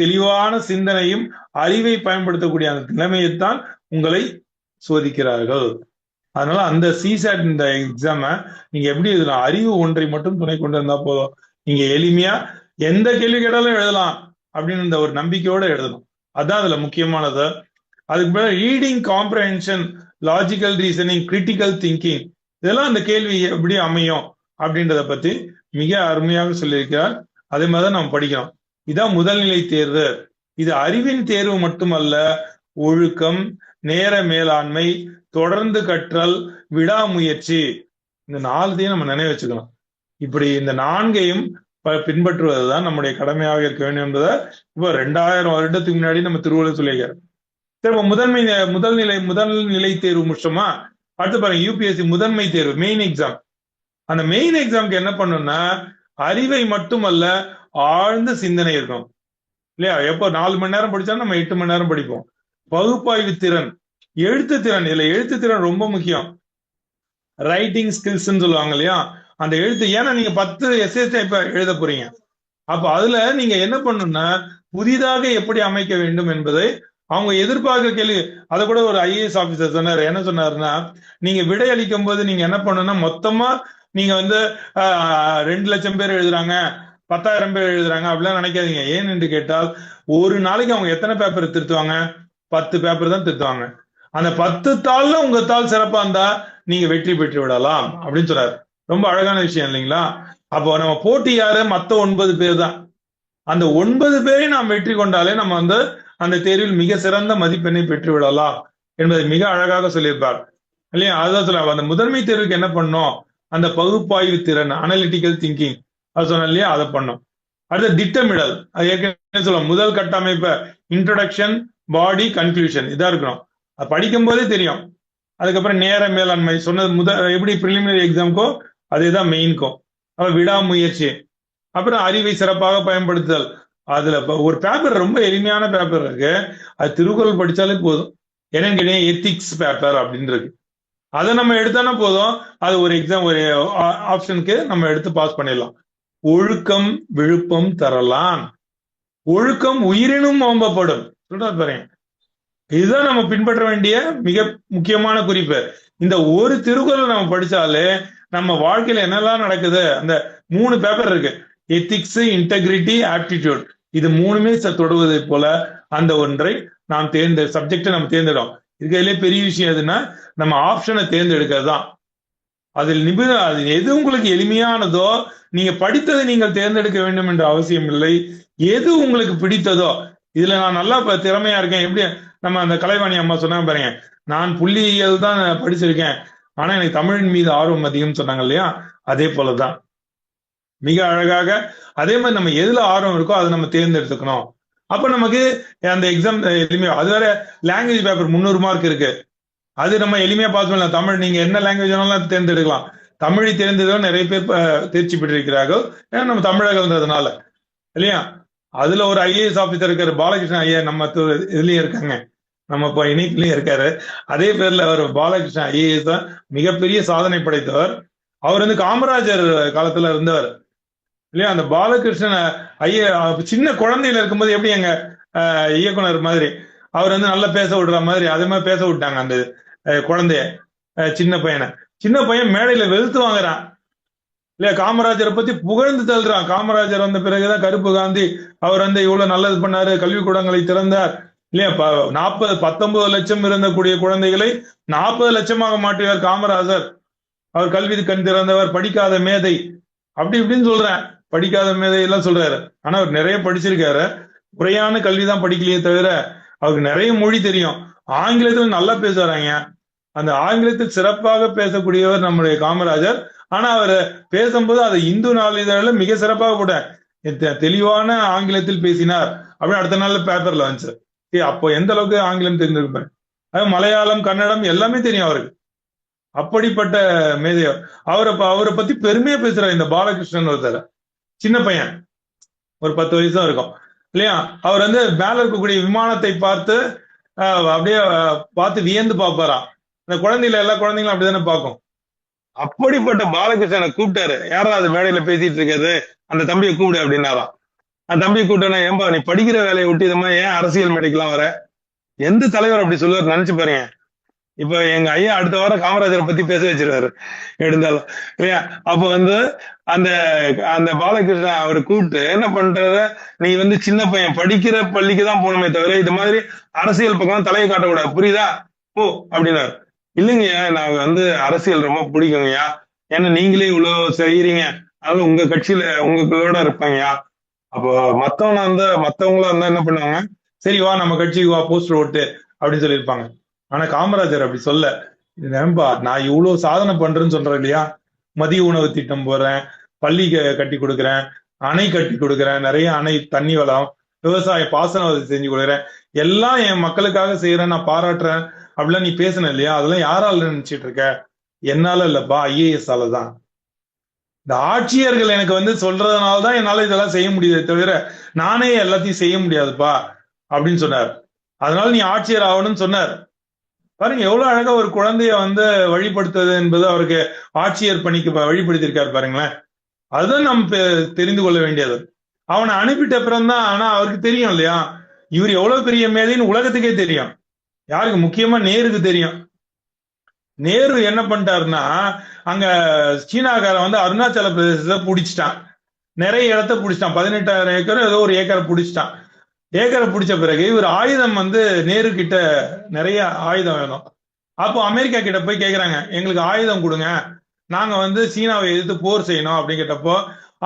தெளிவான சிந்தனையும் அறிவை பயன்படுத்தக்கூடிய அந்த நிலைமையைத்தான் உங்களை சோதிக்கிறார்கள். அதனால அந்த CSAT இந்த எக்ஸாம நீங்க எப்படி எழுதலாம், அறிவு ஒன்றை மட்டும் துணை கொண்டு இருந்தா போதும். நீங்க எளிமையா எந்த கேள்வி கேட்டாலும் எழுதலாம் அப்படின்னு இந்த ஒரு நம்பிக்கையோட எழுதணும். அதான் அதுல முக்கியமானது. அதுக்கு பிறகு reading comprehension, logical reasoning, critical thinking, இதெல்லாம் அந்த கேள்வி எப்படி அமையும் அப்படின்றத பத்தி மிக அருமையாக சொல்லியிருக்கிறார். அதே மாதிரிதான் நம்ம படிக்கணும். இதான் முதல்நிலை தேர்வு. இது அறிவின் தேர்வு மட்டுமல்ல, ஒழுக்கம், நேர மேலாண்மை, தொடர்ந்து கற்றல், விடாமுயற்சி, இந்த 4 நம்ம நினைவு வச்சுக்கணும். இப்படி இந்த 4ஐயும் பின்பற்றுவதுதான் நம்முடைய கடமையாக இருக்க வேண்டும் என்பதை இப்ப 2000 வருடத்துக்கு முன்னாடி நம்ம திருவள்ளுவர் சொல்லியிருக்காரு. சரி, முதல்நிலை தேர்வு முடிச்சோமா, அடுத்து பாருங்க UPSC முதன்மை தேர்வு, மெயின் எக்ஸாம். அந்த மெயின் எக்ஸாம்க்கு என்ன பண்ணணும்னா அறிவை மட்டுமல்ல ஆழ்ந்த சிந்தனை இருக்கும் இல்லையா. எப்போ 4 மணி நேரம் படிச்சாலும் நம்ம 8 மணி நேரம் படிப்போம். பகுப்பாய்வு திறன், எழுத்து திறன், இதுல எழுத்து திறன் ரொம்ப முக்கியம். ரைட்டிங் ஸ்கில்ஸ் சொல்லுவாங்க இல்லையா, அந்த எழுத்து. ஏன்னா நீங்க 10 essays இப்ப எழுத போறீங்க. அப்ப அதுல நீங்க என்ன பண்ணணும்னா புதிதாக எப்படி அமைக்க வேண்டும் என்பதை அவங்க எதிர்பார்க்க கேள்வி. அதை கூட ஒரு ஐஏஎஸ் ஆபீசர் சொன்னாரு. என்ன சொன்னாருன்னா, நீங்க விடை அளிக்கும் போது நீங்க என்ன பண்ணணும்னா, மொத்தமா நீங்க வந்து 2 லட்சம் பேர் எழுதுறாங்க, 10,000 பேர் எழுதுறாங்க அப்படிலாம் நினைக்காதீங்க. ஏன் என்று கேட்டால், ஒரு நாளைக்கு அவங்க எத்தனை பேப்பர் திருத்துவாங்க? 10 பேப்பர் தான் திருத்துவாங்க. அந்த 10 தாள்ல உங்க தாள் சிறப்பா இருந்தா நீங்க வெற்றி பெற்று விடலாம் அப்படின்னு சொல்றாரு. ரொம்ப அழகான விஷயம் இல்லைங்களா? அப்போ நம்ம போட்டி யாரு? மத்த 9 பேர் தான். அந்த 9 பேரை நாம் வெற்றி கொண்டாலே நம்ம வந்து அந்த தேர்வில் மிக சிறந்த மதிப்பெண்ணை பெற்று விடலாம் என்பதை மிக அழகாக சொல்லியிருப்பார் இல்லையா? அதுதான் சொல்ல, அந்த முதன்மை தேர்வுக்கு என்ன பண்ணோம்? அந்த பகுப்பாய்வு திறன், அனலிட்டிக்கல் திங்கிங், அது சொன்ன இல்லையா, அதை பண்ணும். அடுத்து திட்டமிடல். அது ஏற்கனவே சொல்லுவோம், முதல் கட்டமைப்ப இன்ட்ரோடக்ஷன், பாடி, கன்க்ளூஷன், இதா இருக்கணும். அது படிக்கும் போதே தெரியும். அதுக்கப்புறம் நேர மேலாண்மை சொன்னது எப்படி பிரிலிமினரி எக்ஸாம்க்கோ அதேதான் மெயின்க்கும். அப்புறம் விடாமுயற்சி, அப்புறம் அறிவை சிறப்பாக பயன்படுத்துதல். அதுல ஒரு பேப்பர் ரொம்ப எளிமையான பேப்பர் இருக்கு, அது திருக்குறள் படிச்சாலே போதும். என்னன்னு கேட்டீங்க, எத்திக்ஸ் பேப்பர் அப்படின்னு இருக்கு. அதை நம்ம எடுத்தானா போதும், அது ஒரு எக்ஸாம், ஒரு ஆப்ஷனுக்கு நம்ம எடுத்து பாஸ் பண்ணிடலாம். ஒழுக்கம் விழுப்பம் தரலாம், ஒழுக்கம் உயிரினும் ஓம்பப்படும் சொல்றாரு பாருங்க. இதுதான் நம்ம பின்பற்ற வேண்டிய மிக முக்கியமான குறிப்பு. இந்த ஒரு திருக்குறள் நம்ம படிச்சாலே நம்ம வாழ்க்கையில என்னெல்லாம் நடக்குது, அந்த 3 பேப்பர் இருக்கு, எத்திக்ஸ், இன்டெகிரிட்டி, ஆப்டிடியூட், இது 3மே தொடுவதை போல அந்த ஒன்றை நாம் சப்ஜெக்டை நம்ம தேர்ந்தெடும். இதுல பெரிய விஷயம் எதுன்னா, நம்ம ஆப்ஷனை தேர்ந்தெடுக்கிறது தான். அதில் அது எது உங்களுக்கு எளிமையானதோ, நீங்க படித்ததை நீங்கள் தேர்ந்தெடுக்க வேண்டும் என்ற அவசியம் இல்லை. எது உங்களுக்கு பிடித்ததோ, இதுல நான் நல்லா திறமையா இருக்கேன், எப்படி நம்ம அந்த கலைவாணி அம்மா சொன்னாங்க பாருங்க, நான் புள்ளியியல் தான் படிச்சிருக்கேன், ஆனா எனக்கு தமிழின் மீது ஆர்வம் அதிகம் சொன்னாங்க இல்லையா? அதே போலதான் மிக அழகாக அதே மாதிரி நம்ம எதுல ஆர்வம் இருக்கோ அதை நம்ம தேர்ந்தெடுத்துக்கணும். அப்ப நமக்கு அந்த எக்ஸாம் எளிமையா. அது வேற லாங்குவேஜ் பேப்பர் 300 மார்க் இருக்கு, அது நம்ம எளிமையா பாஸ் பண்ணலாம். தமிழ் நீங்க என்ன லாங்குவேஜ் வேணாலும் தேர்ந்தெடுக்கலாம். தமிழை தேர்ந்தெடுக்க நிறைய பேர் தேர்ச்சி பெற்றிருக்கிறார்கள், ஏன்னா நம்ம தமிழகன்றதுனால இல்லையா? அதுல ஒரு ஐஏஎஸ் ஆபீசர் இருக்காரு, பாலகிருஷ்ணன் ஐயா, நம்ம இதுலயும் இருக்காங்க, நம்ம இப்போ இணைப்புலயும் இருக்காரு. அதே பேர்ல அவர் பாலகிருஷ்ணன் ஐஏஎஸ் தான், மிகப்பெரிய சாதனை படைத்தவர். அவர் வந்து காமராஜர் காலத்துல இருந்தவர் இல்லையா? அந்த பாலகிருஷ்ணன் ஐயா சின்ன குழந்தையில இருக்கும்போது எப்படி எங்க இயக்குனர் மாதிரி அவர் வந்து நல்லா பேச விடுற மாதிரி அதே மாதிரி பேச விட்டாங்க அந்த குழந்தைய, சின்ன பையனை. சின்ன பையன் மேடையில வெளுத்து வாங்குறான் இல்லையா? காமராஜரை பத்தி புகழ்ந்து தள்ளுறான். காமராஜர் வந்த பிறகுதான் கருப்பு காந்தி அவர் வந்து இவ்வளவு நல்லது பண்ணாரு, கல்விக்கூடங்களை திறந்தார் இல்லையா? 19 லட்சம் இருந்தக்கூடிய குழந்தைகளை 40 லட்சமாக மாற்றினார் காமராஜர். அவர் கல்வி கண் திறந்தவர், படிக்காத மேதை, அப்படி இப்படின்னு சொல்றேன். படிக்காத மேதை எல்லாம் சொல்றாரு, ஆனா அவர் நிறைய படிச்சிருக்காரு. முறையான கல்விதான் படிக்கலையே தவிர அவருக்கு நிறைய மொழி தெரியும். ஆங்கிலத்தில் நல்லா பேசுறாங்க. அந்த ஆங்கிலத்தில் சிறப்பாக பேசக்கூடியவர் நம்முடைய காமராஜர். ஆனா அவர் பேசும்போது அதை இந்து நாளிதழில் மிக சிறப்பாக போட்ட தெளிவான ஆங்கிலத்தில் பேசினார் அப்படின்னு அடுத்த நாள் பேப்பர்ல வந்துச்சு. அப்போ எந்த அளவுக்கு ஆங்கிலம் தெரிஞ்சிருப்பாரு. மலையாளம், கன்னடம் எல்லாமே தெரியும் அவருக்கு. அப்படிப்பட்ட மேதையர். அவரை பத்தி பெருமையா பேசுறாரு இந்த பாலகிருஷ்ணன் ஒருத்தர். சின்ன பையன், ஒரு 10 வயசு தான் இருக்கும் இல்லையா? அவர் வந்து மேல இருக்கக்கூடிய விமானத்தை பார்த்து அப்படியே பார்த்து வியந்து பார்ப்பாராம். இந்த குழந்தையில எல்லா குழந்தைங்களும் அப்படித்தானே பார்க்கும். அப்படிப்பட்ட பாலகிருஷ்ணனை கூப்பிட்டாரு. யாராவது மேடையில பேசிட்டு இருக்காரு, அந்த தம்பியை கூப்பிடு அப்படின்னாராம். அந்த தம்பியை கூப்பிட்டா, ஏன்பா நீ படிக்கிற வேலையை விட்டு இந்த மாதிரி ஏன் அரசியல் மேடைக்கெல்லாம் வர? எந்த தலைவர் அப்படி சொல்லுவார் நினைச்சு பாருங்க. இப்ப எங்க ஐயா அடுத்த வாரம் காமராஜரை பத்தி பேச வச்சிருவாரு எடுத்தாலும் இல்லையா? அப்ப வந்து அந்த அந்த பாலகிருஷ்ணன் அவரை கூப்பிட்டு என்ன பண்றாரு, நீ வந்து சின்ன பையன், படிக்கிற பள்ளிக்கு தான் போகணுமே தவிர இது மாதிரி அரசியல் பக்கம் தலையை காட்டக்கூடாது, புரியுதா? போ அப்படின்னாரு. இல்லைங்கய்யா, நாங்க வந்து அரசியல் ரொம்ப பிடிக்குங்கய்யா, ஏன்னா நீங்களே இவ்வளவு செய்யறீங்க, அதனால உங்க கட்சியில உங்களோட இருப்பாங்கய்யா. அப்போ மத்தவங்களா இருந்தா என்ன பண்ணுவாங்க, சரி வா நம்ம கட்சிக்கு வா, போஸ்டர் ஓட்டு அப்படின்னு சொல்லியிருப்பாங்க. ஆனா காமராஜர் அப்படி சொல்ல, நம்பா நான் இவ்வளவு சாதனை பண்றேன்னு சொல்றேன் இல்லையா? மதிய உணவு திட்டம் போடுறேன், பள்ளி கட்டி கொடுக்குறேன், அணை கட்டி கொடுக்குறேன், நிறைய அணை, தண்ணி வளம், விவசாய பாசன வசதி செஞ்சு கொடுக்குறேன், எல்லாம் என் மக்களுக்காக செய்யறேன், நான் பாராட்டுறேன் அப்படிலாம் நீ பேசணும் இல்லையா? அதெல்லாம் யாரால நினைச்சிட்டு இருக்க? என்னால இல்லப்பா, ஐஏஎஸ் ஆலதான். இந்த ஆட்சியர்கள் எனக்கு வந்து சொல்றதுனாலதான் என்னால இதெல்லாம் செய்ய முடியுதே தவிர நானே எல்லாத்தையும் செய்ய முடியாதுப்பா அப்படின்னு சொன்னார். அதனால நீ ஆட்சியர் ஆகணும்னு சொன்னார். பாருங்க எவ்வளவு அழகா ஒரு குழந்தைய வந்து வழிபடுத்துறது என்பது அவருக்கு ஆட்சியர் பணிக்கு வழிபடுத்தியிருக்காரு பாருங்களேன். அதுதான் நாம் தெரிந்து கொள்ள வேண்டியது. அவனை அனுப்பிட்ட அப்புறம் தான், ஆனா அவருக்கு தெரியும் இல்லையா, இவர் எவ்வளவு பெரிய மேதைன்னு உலகத்துக்கே தெரியும். யாருக்கு? முக்கியமா நேருக்கு தெரியும். நேரு என்ன பண்ணிட்டாருன்னா, அங்க சீனாக்காரன் வந்து அருணாச்சல பிரதேசத்தை புடிச்சிட்டான். நிறைய இடத்த புடிச்சிட்டான். 18,000 ஏக்கர் ஏதோ ஒரு ஏக்கரை புடிச்சிட்டான். ஏக்கரை பிடிச்ச பிறகு இவர் ஆயுதம் வந்து நேரு கிட்ட நிறைய ஆயுதம் வேணும். அப்போ அமெரிக்கா கிட்ட போய் கேக்குறாங்க, எங்களுக்கு ஆயுதம் கொடுங்க, நாங்க வந்து சீனாவை எதிர்த்து போர் செய்யணும் அப்படின்னு கேட்டப்போ,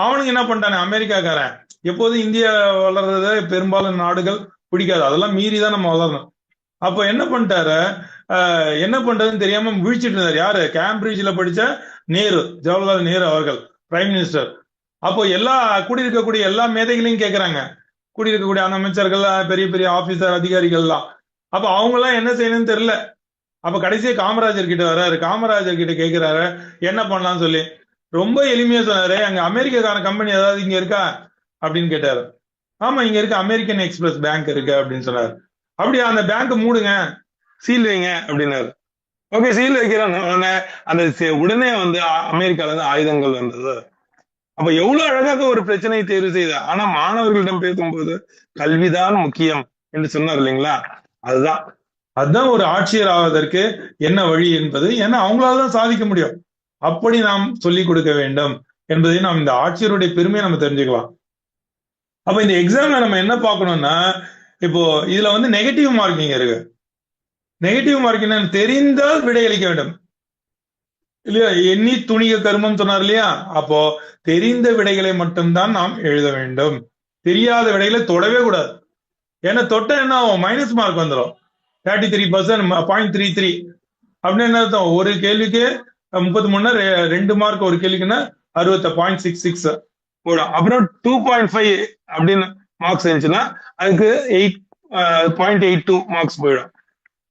அவனுக்கு என்ன பண்ணிட்டானே அமெரிக்காக்காரன், எப்போதும் இந்தியா வளர்றத பெரும்பாலும் நாடுகள் பிடிக்காது, அதெல்லாம் மீறி தான் நம்ம வளரணும். அப்போ என்ன பண்ணிட்டாரு, என்ன பண்றதுன்னு தெரியாம விழிச்சிட்டு இருந்தாரு. யாரு? கேம்பிரிட்ஜ்ல படிச்ச நேரு, ஜவஹர்லால் நேரு அவர்கள், பிரைம் மினிஸ்டர். அப்போ எல்லா கூடியிருக்கக்கூடிய எல்லா மேதைகளையும் கேட்கறாங்க, கூடியிருக்கக்கூடிய அந்த அமைச்சர்கள், பெரிய பெரிய ஆபீசர் அதிகாரிகள்லாம். அப்ப அவங்க எல்லாம் என்ன செய்யணும்னு தெரியல. அப்ப கடைசியா காமராஜர் கிட்ட வர்றாரு. காமராஜர் கிட்ட கேட்கிறாரு என்ன பண்ணலாம்னு சொல்லி. ரொம்ப எளிமையா சொன்னாரு, அங்க அமெரிக்காக்கான கம்பெனி ஏதாவது இங்க இருக்கா அப்படின்னு கேட்டாரு. ஆமா, இங்க இருக்கு, அமெரிக்கன் எக்ஸ்பிரஸ் பேங்க் இருக்கு அப்படின்னு சொன்னாரு. அப்படியா, அந்த பேங்க் மூடுங்க, சீல் வைங்க அப்படின்னாரு. ஓகே, சீல் வைக்கிறோம் உடனே அந்த உடனே வந்து அமெரிக்கால இருந்து ஆயுதங்கள் வந்தது. அப்ப எவ்வளவு அழகாக ஒரு பிரச்சனையை தேர்வு செய்த. ஆனா மாணவர்களிடம் பேசும்போது கல்விதான் முக்கியம் என்று சொன்னார் இல்லைங்களா? அதுதான் அதுதான் ஒரு ஆட்சியர் ஆவதற்கு என்ன வழி என்பது. ஏன்னா அவங்களால தான் சாதிக்க முடியும். அப்படி நாம் சொல்லிக் கொடுக்க வேண்டும் என்பதை நாம் இந்த ஆட்சியருடைய பெருமையை நம்ம தெரிஞ்சுக்கலாம். அப்ப இந்த எக்ஸாம்ல நம்ம என்ன பார்க்கணும்னா, இப்போ இதுல வந்து நெகட்டிவ் மார்க்கிங் இருக்கு. நெகட்டிவ் மார்க்கிங் தெரிந்தால் விடையளிக்க வேண்டும் இல்லையா? எண்ணி துணிக கருமம் சொன்னார் இல்லையா? அப்போ தெரிந்த விடைகளை மட்டும்தான் நாம் எழுத வேண்டும். தெரியாத விடைகளை தொடவே கூடாது. ஏன்னா தொட்ட என்ன ஆகும்? மைனஸ் மார்க் வந்துடும். 33%, 0.33 அப்படின்னு என்ன அர்த்தம்? ஒரு கேள்விக்கு 33, 2 மார்க் ஒரு கேள்விக்குன்னா 60.66 போடும். அப்புறம் 2.5 அப்படின்னு மார்க்ஸ் இருந்துச்சுன்னா அதுக்கு 8.82 மார்க்ஸ் போயிடும்.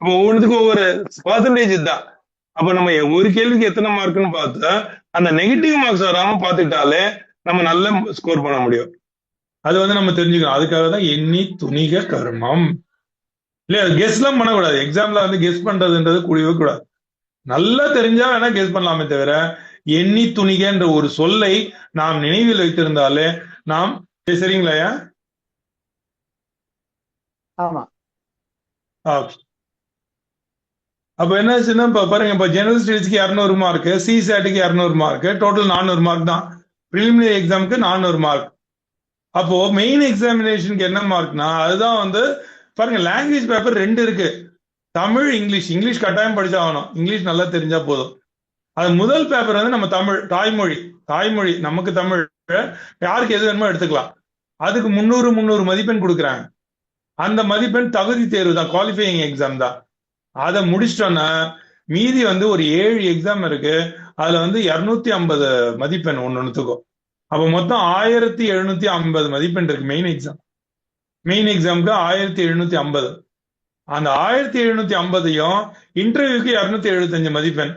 அப்போ ஒவ்வொன்றுத்துக்கும் ஒவ்வொரு பர்சன்டேஜ் தான். அப்ப நம்ம ஒரு கேள்விக்கு எத்தனை மார்க்னு பார்த்தா அந்த நெகட்டிவ் மார்க்ஸ் வராம பார்த்துட்டாலே நம்ம நல்ல ஸ்கோர் பண்ண முடியும். அது வந்து நம்ம தெரிஞ்சுக்கணும். அதுக்காக தான் எண்ணி துணிக கர்மம் இல்லையா? கெஸ் எல்லாம் பண்ணக்கூடாது. எக்ஸாம்ல வந்து கெஸ் பண்றதுன்றது கூடவே கூடாது. நல்லா தெரிஞ்சா வேணா கெஸ் பண்ணலாமே தவிர எண்ணி துணிக என்ற ஒரு சொல்லை நாம் நினைவில் வைத்திருந்தாலே நாம் சரிங்களா? ஆமா. அப்ப என்ன ஆச்சுன்னா, இப்ப பாருங்க, இப்ப ஜெனரல் ஸ்டடீஸ்க்கு 200 மார்க், சிசாட்டுக்கு 200 மார்க், டோட்டல் 400 மார்க் தான். பிரிலிமினரி எக்ஸாமுக்கு 400 மார்க். அப்போ மெயின் எக்ஸாமினேஷனுக்கு என்ன மார்க்னா அதுதான் வந்து பாருங்க, லாங்குவேஜ் பேப்பர் 2 இருக்கு, தமிழ், இங்கிலீஷ். இங்கிலீஷ் கட்டாயம் படிச்சாகணும், இங்கிலீஷ் நல்லா தெரிஞ்சா போதும். அது முதல் பேப்பர் வந்து நம்ம தமிழ், தாய்மொழி. தாய்மொழி நமக்கு தமிழ், யாருக்கு எது வேணுமோ எடுத்துக்கலாம். அதுக்கு 300 மதிப்பெண் கொடுக்குறாங்க. அந்த மதிப்பெண் தகுதி தேர்வு தான், குவாலிஃபையிங் எக்ஸாம் தான். அதை முடிச்சிட்டோம்னா மீதி வந்து ஒரு 7 எக்ஸாம் இருக்கு. அதுல வந்து 250 மதிப்பெண் ஒன்னொன்னுத்துக்கும். அப்ப மொத்தம் 1750 மதிப்பெண் இருக்கு மெயின் எக்ஸாம். மெயின் எக்ஸாமுக்கு 1750. அந்த 1750யும் இன்டர்வியூக்கு 275 மதிப்பெண்,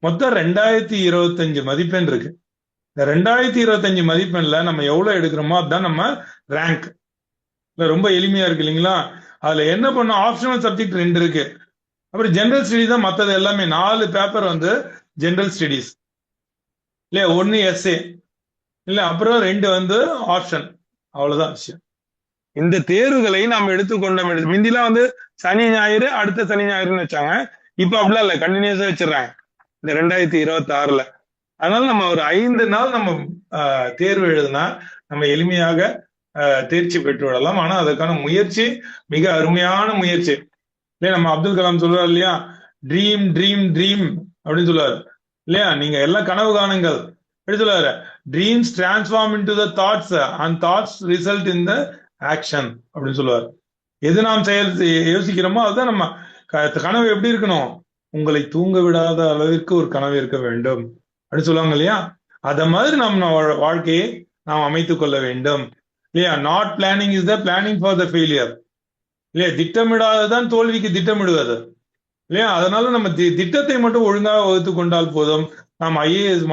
மொத்தம் 2025 மதிப்பெண் இருக்கு. இந்த 2025 மதிப்பெண்ல நம்ம எவ்வளவு எடுக்கிறோமோ அதுதான் நம்ம ரேங்க். ரொம்ப எளிமையா இருக்கு இல்லைங்களா? அதுல என்ன பண்ணும், ஆப்ஷனல் சப்ஜெக்ட் 2 இருக்கு. அப்புறம் ஜெனரல் ஸ்டடிஸ் தான் மற்றது எல்லாமே. 4 பேப்பர் வந்து ஜெனரல் ஸ்டடிஸ் இல்லையா? 1 எஸ்ஏ இல்ல, அப்புறம் 2 வந்து ஆப்ஷன். அவ்வளவுதான் விஷயம். இந்த தேர்வுகளை நாம் எடுத்துக்கொண்டோம். முந்திலாம் வந்து சனி ஞாயிறு, அடுத்த சனி ஞாயிறுன்னு வச்சாங்க. இப்ப அப்படிலாம் இல்ல, கண்டினியூஸா வச்சிடறாங்க இந்த 2026ல. அதனால நம்ம ஒரு 5 நாள் நம்ம தேர்வு எழுதுனா நம்ம எளிமையாக தேர்ச்சி பெற்று விடலாம். ஆனா அதற்கான முயற்சி மிக அருமையான முயற்சி இல்லையா? நம்ம அப்துல் கலாம் சொல்றாரு இல்லையா, ட்ரீம் ட்ரீம் ட்ரீம் அப்படின்னு சொல்லுவாரு இல்லையா? நீங்க எல்லாம் கனவு காணுங்கள் அப்படி சொல்லுவாரு. Dreams transform into the thoughts and thoughts result in the action அப்படின்னு சொல்லுவாரு. எது நாம் யோசிக்கிறோமோ அதுதான் நம்ம கனவு. எப்படி இருக்கணும்? உங்களை தூங்க விடாத அளவிற்கு ஒரு கனவு இருக்க வேண்டும் அப்படின்னு சொல்லுவாங்க இல்லையா? அத மாதிரி நம்ம வாழ்க்கையை நாம் அமைத்துக் கொள்ள வேண்டும் இல்லையா? Not planning is the planning for the failure இல்லையா? திட்டமிடாததான் தோல்விக்கு திட்டமிடுவது இல்லையா? அதனால நம்ம திட்டத்தை மட்டும் ஒழுங்காக வகுத்து கொண்டால் போதும், நாம் ஐஏஎஸ்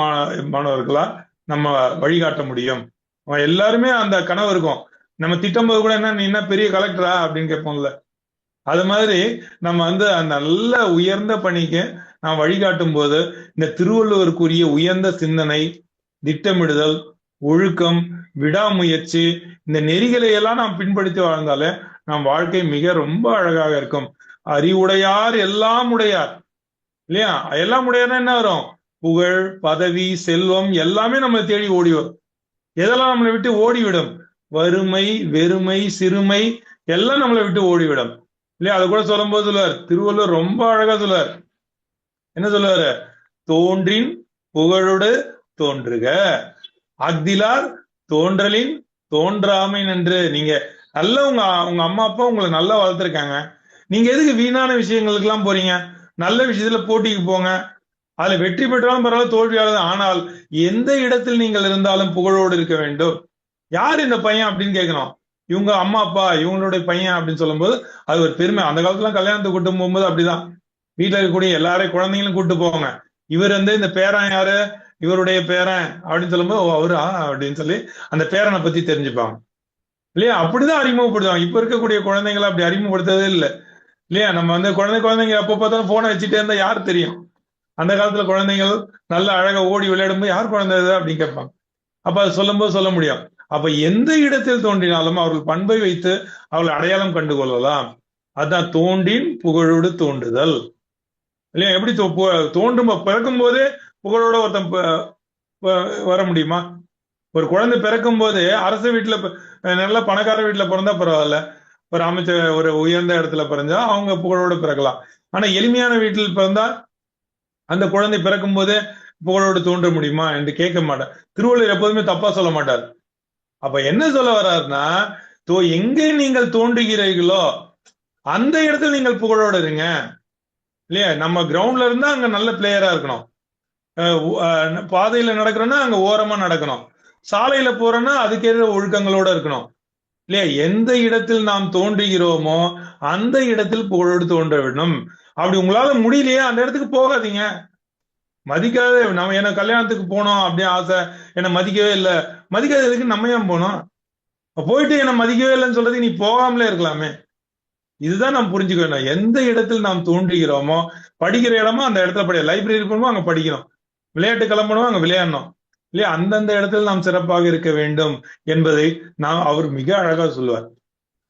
மாணவர்களா நம்ம வழிகாட்ட முடியும். எல்லாருமே அந்த கனவு இருக்கும். நம்ம திட்டம் போது கூட என்ன, நீ என்ன பெரிய கலெக்டரா அப்படின்னு கேட்போம்ல. அது மாதிரி நம்ம வந்து அந்த நல்ல உயர்ந்த பணிக்கு நாம் வழிகாட்டும் போது இந்த திருவள்ளுவருக்குரிய உயர்ந்த சிந்தனை, திட்டமிடுதல், ஒழுக்கம், விடாமுயற்சி, இந்த நெறிகளை எல்லாம் நாம் பின்படுத்தி வாழ்ந்தாலே நம் வாழ்க்கை மிக ரொம்ப அழகாக இருக்கும். அறிவுடையார் எல்லாம் உடையார் இல்லையா? எல்லாம் உடையார்னா என்ன வரும்? புகழ், பதவி, செல்வம் எல்லாமே நம்மளை தேடி ஓடி வரும். எதெல்லாம் நம்மளை விட்டு ஓடிவிடும்? வறுமை, வெறுமை, சிறுமை எல்லாம் நம்மளை விட்டு ஓடிவிடும் இல்லையா? அது கூட சொல்லும் போது சொல்லுவார் திருவள்ளுவர், ரொம்ப அழகா சொல்லுவார். என்ன சொல்லுவாரு? தோன்றின் புகழோடு தோன்றுக, அஃதிலார் தோன்றலின் தோன்றாமை நன்று. நீங்க நல்ல உங்க உங்க அம்மா அப்பா உங்களை நல்லா வளர்த்துருக்காங்க. நீங்க எதுக்கு வீணான விஷயங்களுக்கு எல்லாம் போறீங்க? நல்ல விஷயத்துல போட்டிக்கு போங்க. அதுல வெற்றி பெற்றாலும் பரவாயில்ல, தோல்வியாளர். ஆனால் எந்த இடத்தில் நீங்கள் இருந்தாலும் புகழோடு இருக்க வேண்டும். யார் இந்த பையன் அப்படின்னு கேட்கணும். இவங்க அம்மா அப்பா இவங்களுடைய பையன் அப்படின்னு சொல்லும் போது அது ஒரு பெருமை. அந்த காலத்துல கல்யாணத்துக்கு கூட்டு போகும்போது அப்படிதான். வீட்டுல இருக்கக்கூடிய எல்லாரையும் குழந்தைங்களும் கூட்டு போவாங்க. இவர் இந்த பேரன் யாரு, இவருடைய பேரன் அப்படின்னு சொல்லும்போது அவரா அப்படின்னு சொல்லி அந்த பேரனை பத்தி தெரிஞ்சுப்பாங்க இல்லையா? அப்படிதான் அறிமுகப்படுத்துவாங்க. இப்ப இருக்கக்கூடிய குழந்தைங்களை அப்படி அறிமுகப்படுத்ததே இல்லை இல்லையா? நம்ம குழந்தைங்க எப்ப பார்த்தாலும் போனை வச்சுட்டே இருந்தா யாரு தெரியும்? அந்த காலத்துல குழந்தைகள் நல்ல அழகா ஓடி விளையாடும் போது யார் குழந்தை அப்படின்னு கேட்பாங்க. அப்ப அது சொல்லும் போது சொல்ல முடியும். அப்ப எந்த இடத்தில் தோன்றினாலும் அவர்கள் பண்பை வைத்து அவர்கள் அடையாளம் கண்டு கொள்ளலாம். அதான் தோன்றின் புகழோடு தோன்றுதல் இல்லையா? எப்படி தோன்றும் பிறக்கும் போதே புகழோட ஒருத்தன் வர முடியுமா? ஒரு குழந்தை பிறக்கும் போது அரசு வீட்டுல நல்ல பணக்கார வீட்டுல பிறந்தா பரவாயில்ல, ஒரு அமைச்சர் ஒரு உயர்ந்த இடத்துல பிறந்தா அவங்க புகழோடு பிறக்கலாம். ஆனா எளிமையான வீட்டில் பிறந்தா அந்த குழந்தை பிறக்கும் போதே புகழோடு தோன்ற முடியுமா என்று கேட்க மாட்டார். திருவள்ளுவர் எப்போதுமே தப்பா சொல்ல மாட்டார். அப்ப என்ன சொல்ல வர்றாருன்னா, எங்கே நீங்கள் தோன்றுகிறீர்களோ அந்த இடத்துல நீங்கள் புகழோடு இருங்க இல்லையா? நம்ம கிரவுண்ட்ல இருந்தா அங்க நல்ல பிளேயரா இருக்கணும். பாதையில நடக்கிறோம்னா அங்க ஓரமா நடக்கணும். சாலையில போறோம்னா அதுக்கேற்ற ஒழுக்கங்களோட இருக்கணும் இல்லையா? எந்த இடத்தில் நாம் தோன்றுகிறோமோ அந்த இடத்தில் புகழோடு தோன்ற வேண்டும். அப்படி உங்களால முடியலையே அந்த இடத்துக்கு போகாதீங்க. மதிக்காத நம்ம என்ன கல்யாணத்துக்கு போனோம் அப்படின்னு ஆசை, என்ன மதிக்கவே இல்லை. மதிக்காததுக்கு நம்ம ஏன் போனோம்? போயிட்டு என்ன மதிக்கவே இல்லைன்னு சொல்றதுக்கு நீ போகாமலே இருக்கலாமே. இதுதான் நாம் புரிஞ்சுக்க வேண்டும். எந்த இடத்தில் நாம் தோன்றுகிறோமோ, படிக்கிற இடமோ அந்த இடத்துல படி, லைப்ரரி போகணுமோ அங்க படிக்கணும், விளையாட்டு கிளம்பணுமோ அங்க விளையாடணும் இல்லையா? அந்தந்த இடத்தில் நாம் சிறப்பாக இருக்க வேண்டும் என்பதை அவர் மிக அழகா சொல்லுவார்.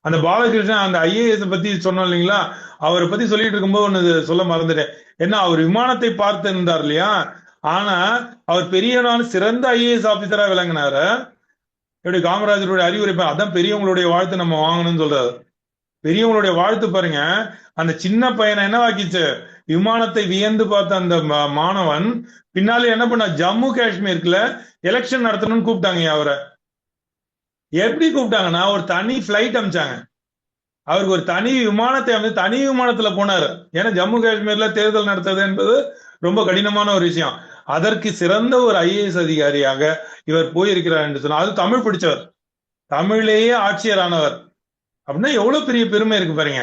அந்த பாலகிருஷ்ணன் அந்த ஐஏஎஸ் பத்தி சொன்னோம் இல்லைங்களா? அவரை பத்தி சொல்லிட்டு இருக்கும்போது ஒண்ணு சொல்ல மறந்துட்டேன். என்ன, அவர் விமானத்தை பார்த்து இருந்தார் இல்லையா? ஆனா அவர் பெரிய நாள் சிறந்த ஐஏஎஸ் ஆபீசரா விளங்கினாரு. எப்படி காமராஜருடைய அறிவுரை, அதான் பெரியவங்களுடைய வாழ்த்து நம்ம வாங்கணும்னு சொல்றாரு. பெரியவங்களுடைய வாழ்த்து பாருங்க. அந்த சின்ன பையனை என்ன வாக்கிச்சு? விமானத்தை வியந்து பார்த்த அந்த மாணவன் பின்னாலே என்ன பண்ண, ஜம்மு காஷ்மீருக்குல எலெக்ஷன் நடத்தணும்னு கூப்பிட்டாங்க. அவரை எப்படி கூப்பிட்டாங்கன்னா ஒரு தனி பிளைட் அமிச்சாங்க. அவருக்கு ஒரு தனி விமானத்தை அமைச்சு தனி விமானத்துல போனாரு. ஏன்னா ஜம்மு காஷ்மீர்ல தேர்தல் நடத்துறது என்பது ரொம்ப கடினமான ஒரு விஷயம். அதற்கு சிறந்த ஒரு ஐஏஎஸ் அதிகாரியாக இவர் போயிருக்கிறார் என்று சொன்னா, அது தமிழ் பிடிச்சவர், தமிழிலேயே ஆட்சியரானவர் அப்படின்னா எவ்வளவு பெரிய பெருமை இருக்கு பாருங்க.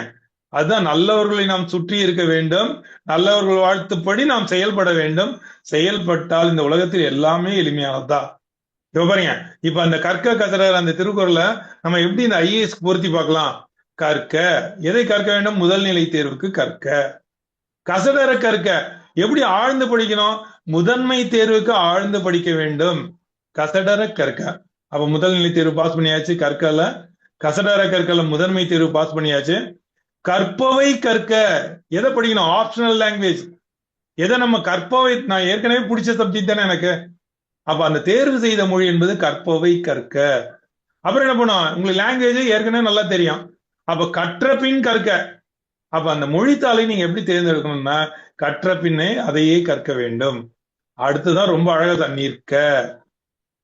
அதுதான் நல்லவர்களை நாம் சுற்றி இருக்க வேண்டும், நல்லவர்கள் வாழ்த்துப்படி நாம் செயல்பட வேண்டும். செயல்பட்டால் இந்த உலகத்தில் எல்லாமே எளிமையானதுதான். இப்ப பாருங்க, இப்ப அந்த கற்க கசடர் அந்த திருக்குறளை நம்ம எப்படி இந்த ஐஏஎஸ் பொருத்தி பார்க்கலாம்? கற்க, எதை கற்க வேண்டும்? முதல் நிலை தேர்வுக்கு கற்க. கசடர கற்க, எப்படி ஆழ்ந்து படிக்கணும்? முதன்மை தேர்வுக்கு ஆழ்ந்து படிக்க வேண்டும். கசடர கற்க. அப்ப முதல் நிலை தேர்வு பாஸ் பண்ணியாச்சு, கற்கல. கசடர கற்கல முதன்மை தேர்வு பாஸ் பண்ணியாச்சு. கற்பவை கற்க, எதை படிக்கணும்? Optional language. எதை நம்ம கற்பவை, நான் ஏற்கனவே பிடிச்ச சப்ஜெக்ட் தானே எனக்கு. அப்ப அந்த தேர்வு செய்த மொழி என்பது கற்பவை கற்க. அப்புறம் என்ன பண்ணும்? உங்களுக்கு லாங்குவேஜ் ஏற்கனவே நல்லா தெரியும். அப்ப கற்ற பின் கற்க. அப்ப அந்த மொழித்தாளை நீங்க எப்படி தேர்ந்தெடுக்கணும்னா, கற்ற பின்னே அதையே கற்க வேண்டும். அடுத்துதான் ரொம்ப அழகா நிற்க.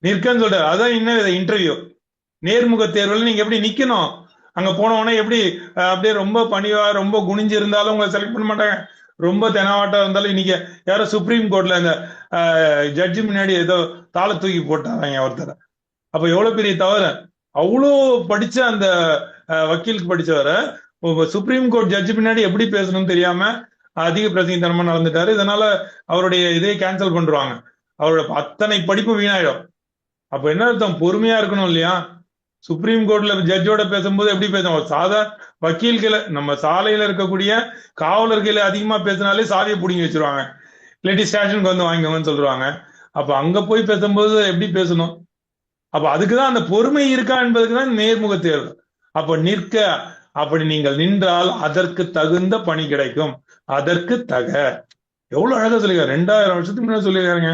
நிற்கன்னு சொல்றாரு. அதான் இன்னும் இன்டர்வியூ, நேர்முக தேர்வுல நீங்க எப்படி நிக்கணும்? அங்க போனவொடனே எப்படி அப்படியே ரொம்ப பணிவா ரொம்ப குனிஞ்சு இருந்தாலும் உங்களை செலக்ட் பண்ண மாட்டாங்க. ரொம்ப தெனாவாட்டா இருந்தாலும், இன்னைக்கு யாரோ சுப்ரீம் கோர்ட்ல இந்த ஜட்ஜி முன்னாடி ஏதோ தாள தூக்கி போட்டாங்க ஒருத்தர். அப்ப எவ்வளவு பெரிய தவறு! அவ்வளோ படிச்ச அந்த வக்கீலுக்கு படிச்சவரை சுப்ரீம் கோர்ட் ஜட்ஜி பின்னாடி எப்படி பேசணும்னு தெரியாம அதிக பிரசங்கத்தனமா நடந்துட்டாரு. இதனால அவருடைய இதை கேன்சல் பண்றாங்க. அவரோட அத்தனை படிப்பு வீணாயிடும். அப்ப என்ன அர்த்தம்? பொறுமையா இருக்கணும் இல்லையா? சுப்ரீம் கோர்ட்ல ஜட்ஜோட பேசும்போது எப்படி பேசணும்? சாதா வக்கீல்களை, நம்ம சாலையில இருக்கக்கூடிய காவலர்களை அதிகமா பேசினாலே சாதியை பிடிங்கி வச்சிருவாங்க, இல்லாட்டி ஸ்டேஷனுக்கு வந்து வாங்கிக்கோங்கன்னு சொல்றாங்க. அப்ப அங்க போய் பேசும்போது எப்படி பேசணும்? அப்ப அதுக்குதான் அந்த பொறுமை இருக்கா என்பதுக்குதான் நேர்முக தேர்வு. அப்ப நிற்க, அப்படி நீங்கள் நின்றால் அதற்கு தகுந்த பணி கிடைக்கும், அதற்கு தக. எவ்வளவு அழகா சொல்லிருக்காரு, 2000 வருஷத்துக்கு முன்னாடி சொல்லிருக்காருங்க.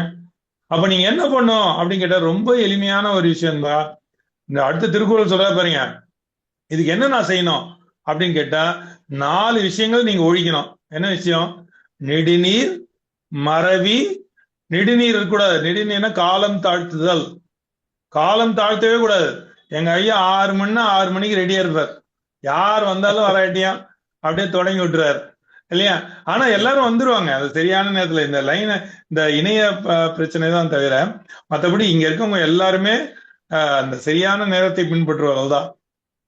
அப்ப நீங்க என்ன பண்ணும் அப்படின்னு கேட்டா ரொம்ப எளிமையான ஒரு விஷயம் தான். இந்த அடுத்த திருக்குறள் சொல்ற பாருங்க, இதுக்கு என்ன நான் செய்யணும் அப்படின்னு கேட்டா 4 விஷயங்கள் நீங்க ஒழிக்கணும். என்ன விஷயம்? நெடுநீர், மறவி. நெடுநீர் இருக்கக்கூடாது. நெடுநீர்னா காலம் தாழ்த்துதல். காலம் தாழ்த்தவே கூடாது. எங்க ஐயா 6 மணிக்கு ரெடியா இருப்பார். யார் வந்தாலும் வராட்டியா அப்படியே தொடங்கி விட்டுறாரு இல்லையா? ஆனா எல்லாரும் வந்துருவாங்க அது சரியான நேரத்துல. இந்த லைன், இந்த இணைய பிரச்சனை தான் தவிர மற்றபடி இங்க இருக்கவங்க எல்லாருமே அந்த சரியான நேரத்தை பின்பற்றுவார்கள் தான்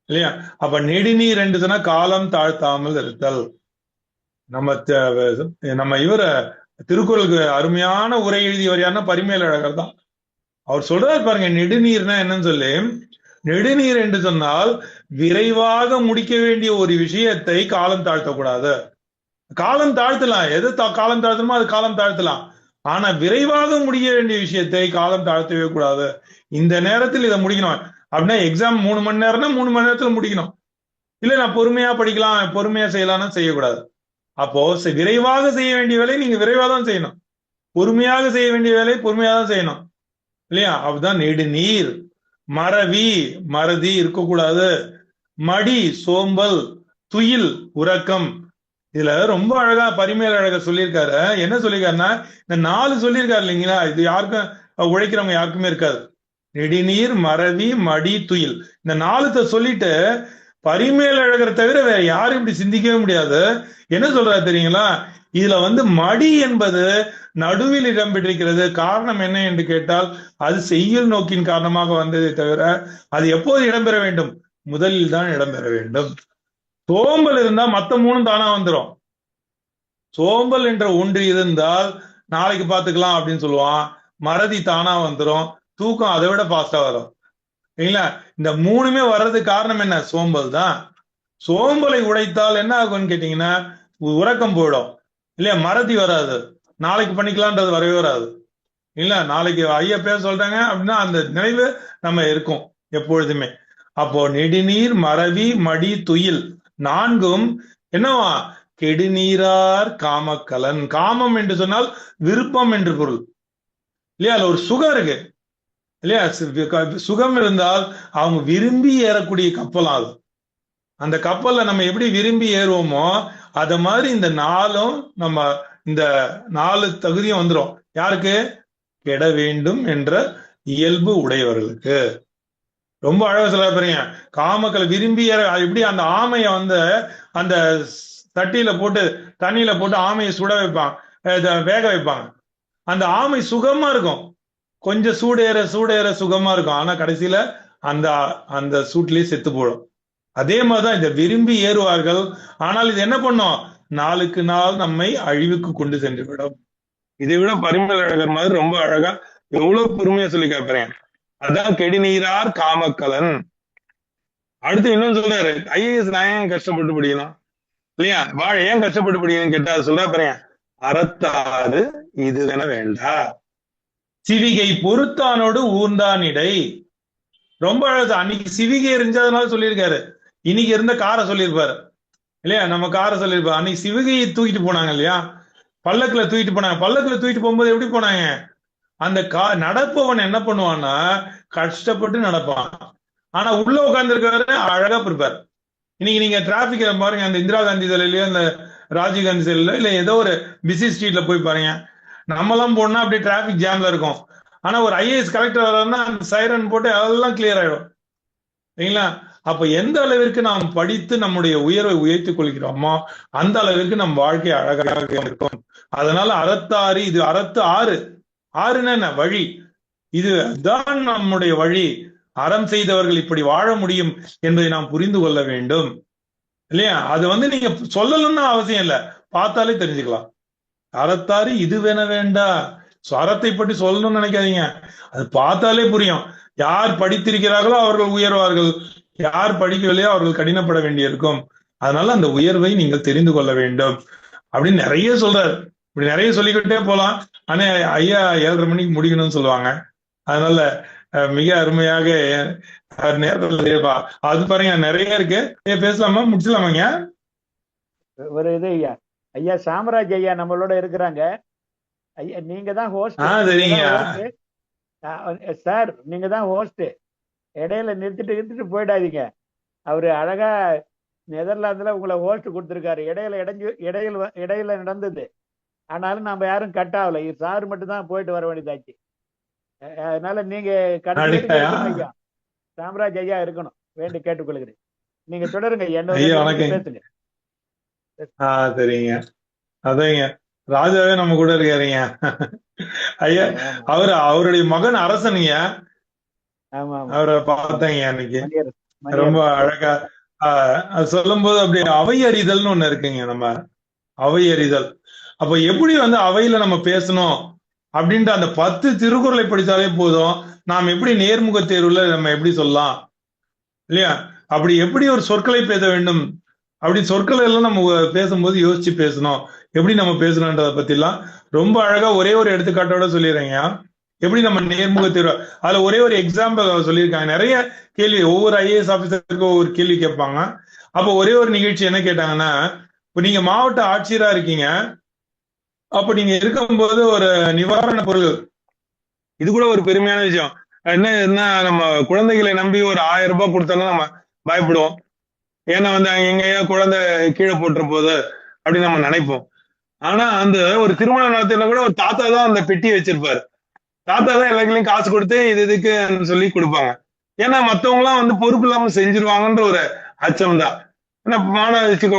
இல்லையா? அப்ப நெடுநீர் என்று சொன்னா காலம் தாழ்த்தாமல் இருத்தல். நம்ம இவர திருக்குறளுக்கு அருமையான உரை எழுதியவர் யாருன்னா பரிமேலழகர் தான். அவர் சொல்றாரு பாருங்க, நெடுநீர்னா என்னன்னு சொல்லி. நெடுநீர் என்று சொன்னால் விரைவாக முடிக்க வேண்டிய ஒரு விஷயத்தை காலம் தாழ்த்தக்கூடாது. காலம் தாழ்த்தலாம், எது காலம் தாழ்த்தணுமோ அது காலம் தாழ்த்தலாம். ஆனா விரைவாக முடிய வேண்டிய விஷயத்தை காலம் தாழ்த்தவே கூடாது. இந்த நேரத்தில் இதை முடிக்கணும் அப்படின்னா, எக்ஸாம் 3 மணி நேரம்னா 3 மணி நேரத்துல முடிக்கணும். இல்ல நான் பொறுமையா படிக்கலாம், பொறுமையா செய்யலாம்னு செய்யக்கூடாது. அப்போ விரைவாக செய்ய வேண்டிய வேலையை நீங்க விரைவாக தான் செய்யணும், பொறுமையாக செய்ய வேண்டிய வேலையை பொறுமையாக தான் செய்யணும் இல்லையா? அப்படிதான் நெடுநீர். மறவி, மறதி இருக்கக்கூடாது. மடி, சோம்பல். துயில், உறக்கம். இதுல ரொம்ப அழகா பரிமேலழகர் சொல்லியிருக்காரு. என்ன சொல்லியிருக்காருன்னா, இந்த 4 சொல்லியிருக்காரு இல்லைங்களா, இது யாருக்கும் உழைக்கிறவங்க யாருக்குமே இருக்காது. நெடுநீர், மறவி, மடி, துயில். இந்த 4 சொல்லிட்டு பரிமேலழகர் தவிர வேற யாரும் இப்படி சிந்திக்கவே முடியாது. என்ன சொல்றாரு தெரியுங்களா? இதுல மடி என்பது நடுவில் இடம்பெற்றிருக்கிறது. காரணம் என்ன என்று கேட்டால் அது செய்யுள் நோக்கின் காரணமாக வந்ததை தவிர அது எப்போது இடம்பெற வேண்டும்? முதலில் தான் இடம்பெற வேண்டும். சோம்பல் இருந்தா மத்த 3 தானா வந்துடும். சோம்பல் என்ற ஒன்று இருந்தால் நாளைக்கு பார்த்துக்கலாம் அப்படின்னு சொல்லுவான். மறதி தானா வந்துடும். தூக்கம் அதை விட பாஸ்டா வரும் இல்லைங்களா? இந்த 3மே வர்றதுக்கு காரணம் என்ன? சோம்பல் தான். சோம்பலை உடைத்தால் என்ன ஆகும்னு கேட்டீங்கன்னா உறக்கம் போயிடும் இல்லையா? மறதி வராது, நாளைக்கு பண்ணிக்கலான்றது வரவே வராது இல்ல. நாளைக்கு ஐயா பேச சொல்றாங்க அப்படின்னா அந்த நினைவு நம்ம இருக்கும் எப்பொழுதுமே. அப்போ நெடுநீர், மறவி, மடி, துயில் 4ம் என்னவா? கெடுநீரார் காமக்கலன். காமம் என்று சொன்னால் விருப்பம் என்று பொருள் இல்லையா? அதுல ஒரு சுகம் இருக்கு இல்லையா? சுகம் இருந்தால் அவங்க விரும்பி ஏறக்கூடிய கப்பல் ஆகும். அந்த கப்பல்ல நம்ம எப்படி விரும்பி ஏறுவோமோ அத மாதிரி இந்த 4ம் நம்ம இந்த 4 தகுதியும் வந்துடும். யாருக்கு? கெட வேண்டும் என்ற இயல்பு உடையவர்களுக்கு. ரொம்ப அழகா சொல்ல போறீங்க. காமக்களை விரும்பி எப்படி அந்த ஆமைய அந்த தட்டியில போட்டு தண்ணியில போட்டு ஆமையை சுட வைப்பாங்க, வேக வைப்பாங்க. அந்த ஆமை சுகமா இருக்கும், கொஞ்சம் சூடேற சூடேற சுகமா இருக்கும். ஆனா கடைசியில அந்த அந்த சூட்லயே செத்து போடும். அதே மாதிரிதான் இந்த விரும்பி ஏறுவார்கள். ஆனால் இது என்ன பண்ணும்? நாளுக்கு நாள் நம்மை அழிவுக்கு கொண்டு சென்று விடும். இதை விட பரிமேலழகர் மாதிரி ரொம்ப அழகா எவ்வளவு பொறுமையா சொல்லி கேட்கிறேன். அதான் கெடுநீரார் காமக்கலன். அடுத்து இன்னும் சொல்றாரு, ஐஏஎஸ் நான் ஏன் கஷ்டப்பட்டு படிக்கணும் இல்லையா? வாழ ஏன் கஷ்டப்பட்டு படிக்கணும்னு கேட்டா சொல்ல போறேன். அறத்தாறு இது என வேண்டா, சிவிகை பொறுத்தானோடு ஊர்ந்தானிடை. ரொம்ப அழகு. அன்னைக்கு சிவிகை இருந்ததுனால சொல்லியிருக்காரு, இன்னைக்கு இருந்த காரை சொல்லியிருப்பாரு இல்லையா? நம்ம காரை சொல்லியிருப்பாரு. அன்னைக்கு சிவிகையை தூக்கிட்டு போனாங்க இல்லையா? பல்லக்குல தூக்கிட்டு போனாங்க. பல்லக்குல தூக்கிட்டு போகும்போது எப்படி போனாங்க? அந்த நடப்பவன் என்ன பண்ணுவான்னா கஷ்டப்பட்டு நடப்பான். ஆனா உள்ள உட்கார்ந்து இருக்கிறவரு அழகா இருப்பார். இன்னைக்கு நீங்க டிராபிக்ல பாருங்க, அந்த இந்திரா காந்தி சிலையிலயோ அந்த ராஜீவ் காந்தி சிலையில இல்ல ஏதோ ஒரு பிஸி ஸ்ட்ரீட்ல போய் பாருங்க, நம்மலாம் போனா அப்படியே டிராபிக் ஜாம்ல இருக்கும். ஆனா ஒரு ஐஏஎஸ் கலெக்டர் வர்றாருன்னா அந்த சைரன் போட்டு அதெல்லாம் கிளியர் ஆயிடும் சரிங்களா? அப்ப எந்த அளவிற்கு நாம் படித்து நம்முடைய உயர்வை உயர்த்திக் கொள்கிறோமோ அந்த அளவிற்கு நம் வாழ்க்கை அழகாக இருக்கும். அதனால அறத்தாறு, இது அறத்து ஆறு. ஆறுன்னா என்ன? வழி. இதுதான் நம்முடைய வழி. அறம் செய்தவர்கள் இப்படி வாழ முடியும் என்பதை நாம் புரிந்து கொள்ள வேண்டும் இல்லையா? அது நீங்க சொல்லணும்னு அவசியம் இல்லை, பார்த்தாலே தெரிஞ்சுக்கலாம். அறத்தாறு இதுவென வேண்டா. அறத்தை பற்றி சொல்லணும்னு நினைக்காதீங்க, அது பார்த்தாலே புரியும். யார் படித்திருக்கிறார்களோ அவர்கள் உயர்வார்கள், யார் படிக்கவில்லையோ அவர்கள் கடினப்பட வேண்டியிருக்கும். அதனால அந்த உயர்வை நீங்கள் தெரிந்து கொள்ள வேண்டும் அப்படின்னு நிறைய சொல்றாரு. இப்படி நிறைய சொல்லிக்கிட்டே போலாம். ஆனா ஐயா 7:30 மணிக்கு முடிக்கணும்னு சொல்லுவாங்க. அதனால மிக அருமையாக நேரத்தில் அது பாருங்க நிறைய இருக்கு. பேசலாமா, முடிச்சலாமாங்க? ஒரு இது ஐயா, ஐயா சாமராஜ் ஐயா நம்மளோட இருக்கிறாங்க. ஐயா நீங்க தான் ஹோஸ்ட், நீங்க சரிங்க. தான் ஹோஸ்ட் சார், நீங்க தான் ஹோஸ்ட். இடையில நிறுத்திட்டு போயிடாதீங்க. அவரு அழகா நெதர்லாந்துல உங்களை ஹோஸ்ட் கொடுத்திருக்காரு. இடையில நடந்தது. ஆனாலும் நம்ம யாரும் கட் ஆகல. சார் மட்டும் தான் போயிட்டு வர வேண்டியதாச்சு. அதனால நீங்க கடைசி வரைக்கும் அடிக்கயா இருக்கணும் ஐயா. சாம்ராஜ் ஐயா இருக்கணும் வேண்டி கேட்டுக்கொள்கிறேன். நீங்க தொடருங்க ஐயா, இன்னும் ஐயா 2 நிமிஷம் வணக்கம். பேசுங்க. சரிங்க. அதாங்க, ராஜாவே நம்ம கூட இருக்காருங்க. ஐயா, ஆமா அவருடைய மகன் அரசனுங்க. ஆமா ஆமா. அவரை பார்த்தேங்க அன்னைக்கு. மணியரசு ரொம்ப மணியரசு. அழகா அது சொல்லும் போது அப்படி அவை அறிதல்னு ஒண்ணு இருக்குங்க. நம்ம அவை அறிதல், அப்ப எப்படி வந்து அவையில நம்ம பேசணும் அப்படின்ற அந்த 10 திருக்குறளை படித்தாலே போதும். நாம் எப்படி நேர்முக தேர்வுல நம்ம எப்படி சொல்லலாம் இல்லையா? அப்படி எப்படி ஒரு சொற்களை பேச வேண்டும், அப்படி சொற்களை எல்லாம் நம்ம பேசும்போது யோசிச்சு பேசணும், எப்படி நம்ம பேசணும்ன்றத பத்தி எல்லாம் ரொம்ப அழகா ஒரே ஒரு எடுத்துக்காட்டோட சொல்லிடுறேங்க. எப்படி நம்ம நேர்முக தேர்வு, அதுல ஒரே ஒரு எக்ஸாம்பிள் சொல்லியிருக்காங்க. நிறைய கேள்வி, ஒவ்வொரு ஐஏஎஸ் ஆபீசருக்கும் ஒவ்வொரு கேள்வி கேட்பாங்க. அப்போ ஒரே ஒரு நிகழ்ச்சி என்ன கேட்டாங்கன்னா, இப்ப நீங்க மாவட்ட ஆட்சியரா இருக்கீங்க. அப்ப நீங்க இருக்கும்போது ஒரு நிவாரண பொருள், இது கூட ஒரு பெருமையான விஷயம். என்ன நம்ம குழந்தைகளை நம்பி ஒரு 1000 ரூபாய் கொடுத்தாலும் நம்ம பயப்படுவோம். ஏன்னா வந்து அங்க எங்கேயோ குழந்தை கீழே போட்டுற போது அப்படின்னு நம்ம நினைப்போம். ஆனா அந்த ஒரு திருமண நடத்தில கூட ஒரு தாத்தா தான் அந்த பெட்டியை வச்சிருப்பாரு. தாத்தா தான் எல்லாருக்கும் காசு கொடுத்து இதுக்கு சொல்லி கொடுப்பாங்க. ஏன்னா மத்தவங்க எல்லாம் வந்து பொறுப்பு இல்லாம செஞ்சிருவாங்கன்ற ஒரு அச்சம் தான். ஏன்னா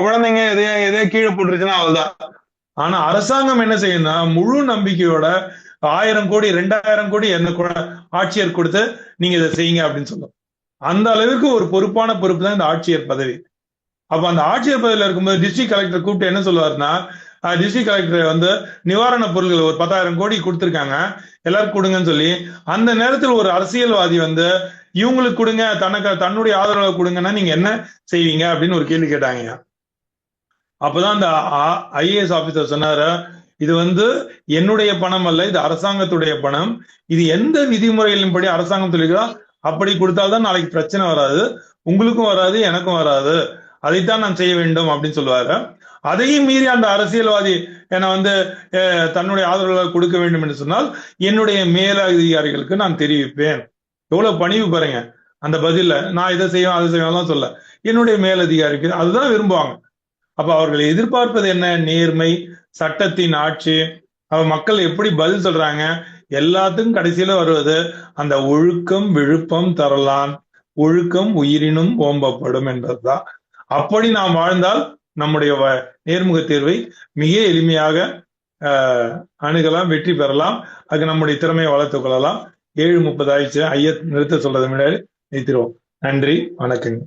குழந்தைங்க எதையோ கீழே போட்டுருச்சுன்னா அவ்வளவுதான். ஆனா அரசாங்கம் என்ன செய்யும்னா, முழு நம்பிக்கையோட 1000 கோடி 2000 கோடி என்ன ஆட்சியர் கொடுத்து நீங்க இதை செய்யுங்க அப்படின்னு சொல்லும். அந்த அளவுக்கு ஒரு பொறுப்பான பொறுப்பு தான் இந்த ஆட்சியர் பதவி. அப்ப அந்த ஆட்சியர் பதவியில இருக்கும்போது டிஸ்ட்ரிக்ட் கலெக்டர் கூப்பிட்டு என்ன சொல்லுவாருன்னா, டிஸ்ட்ரிக்ட் கலெக்டர் வந்து நிவாரண பொருட்கள் ஒரு 10,000 கோடி கொடுத்திருக்காங்க, எல்லாரும் கொடுங்கன்னு சொல்லி, அந்த நேரத்தில் ஒரு அரசியல்வாதி வந்து இவங்களுக்கு கொடுங்க, தன்னுடைய ஆதரவை கொடுங்கன்னா நீங்க என்ன செய்வீங்க அப்படின்னு ஒரு கேள்வி கேட்டாங்க. அப்பதான் அந்த ஐஏஎஸ் ஆபீசர் சொன்னாரு, இது வந்து என்னுடைய பணம் அல்ல, இது அரசாங்கத்துடைய பணம். இது எந்த விதிமுறைகளின் படி அரசாங்கம் சொல்லிக்கிறோ அப்படி கொடுத்தால்தான் நாளைக்கு பிரச்சனை வராது, உங்களுக்கும் வராது எனக்கும் வராது, அதைத்தான் நான் செய்ய வேண்டும் அப்படின்னு சொல்லுவாரு. அதையும் மீறி அந்த அரசியல்வாதி என்னை வந்து தன்னுடைய ஆதரவுகளை கொடுக்க வேண்டும் என்று சொன்னால் என்னுடைய மேலதிகாரிகளுக்கு நான் தெரிவிப்பேன். எவ்வளவு பணிவு பாருங்க அந்த பதில. நான் இதை செய்வேன் அதை செய்வேன் சொல்ல, என்னுடைய மேலதிகாரிக்கு அதுதான் விரும்புவாங்க. அப்ப அவர்கள் எதிர்பார்ப்பது என்ன? நேர்மை, சட்டத்தின் ஆட்சி, மக்கள் எப்படி பதில் சொல்றாங்க, எல்லாத்துக்கும் கடைசியில வருவது அந்த ஒழுக்கம் விழுப்பம் தரலான், ஒழுக்கம் உயிரினும் ஓம்பப்படும் என்பதுதான். அப்படி நாம் வாழ்ந்தால் நம்முடைய நேர்முக தேர்வை மிக எளிமையாக அணுகலாம், வெற்றி பெறலாம். அதுக்கு நம்முடைய திறமையை வளர்த்துக் கொள்ளலாம். 7:30 ஆயிடுச்சு. ஐயா நிறுத்த சொல்றது முன்னாடி நிறுத்திடுவோம். நன்றி, வணக்கங்க.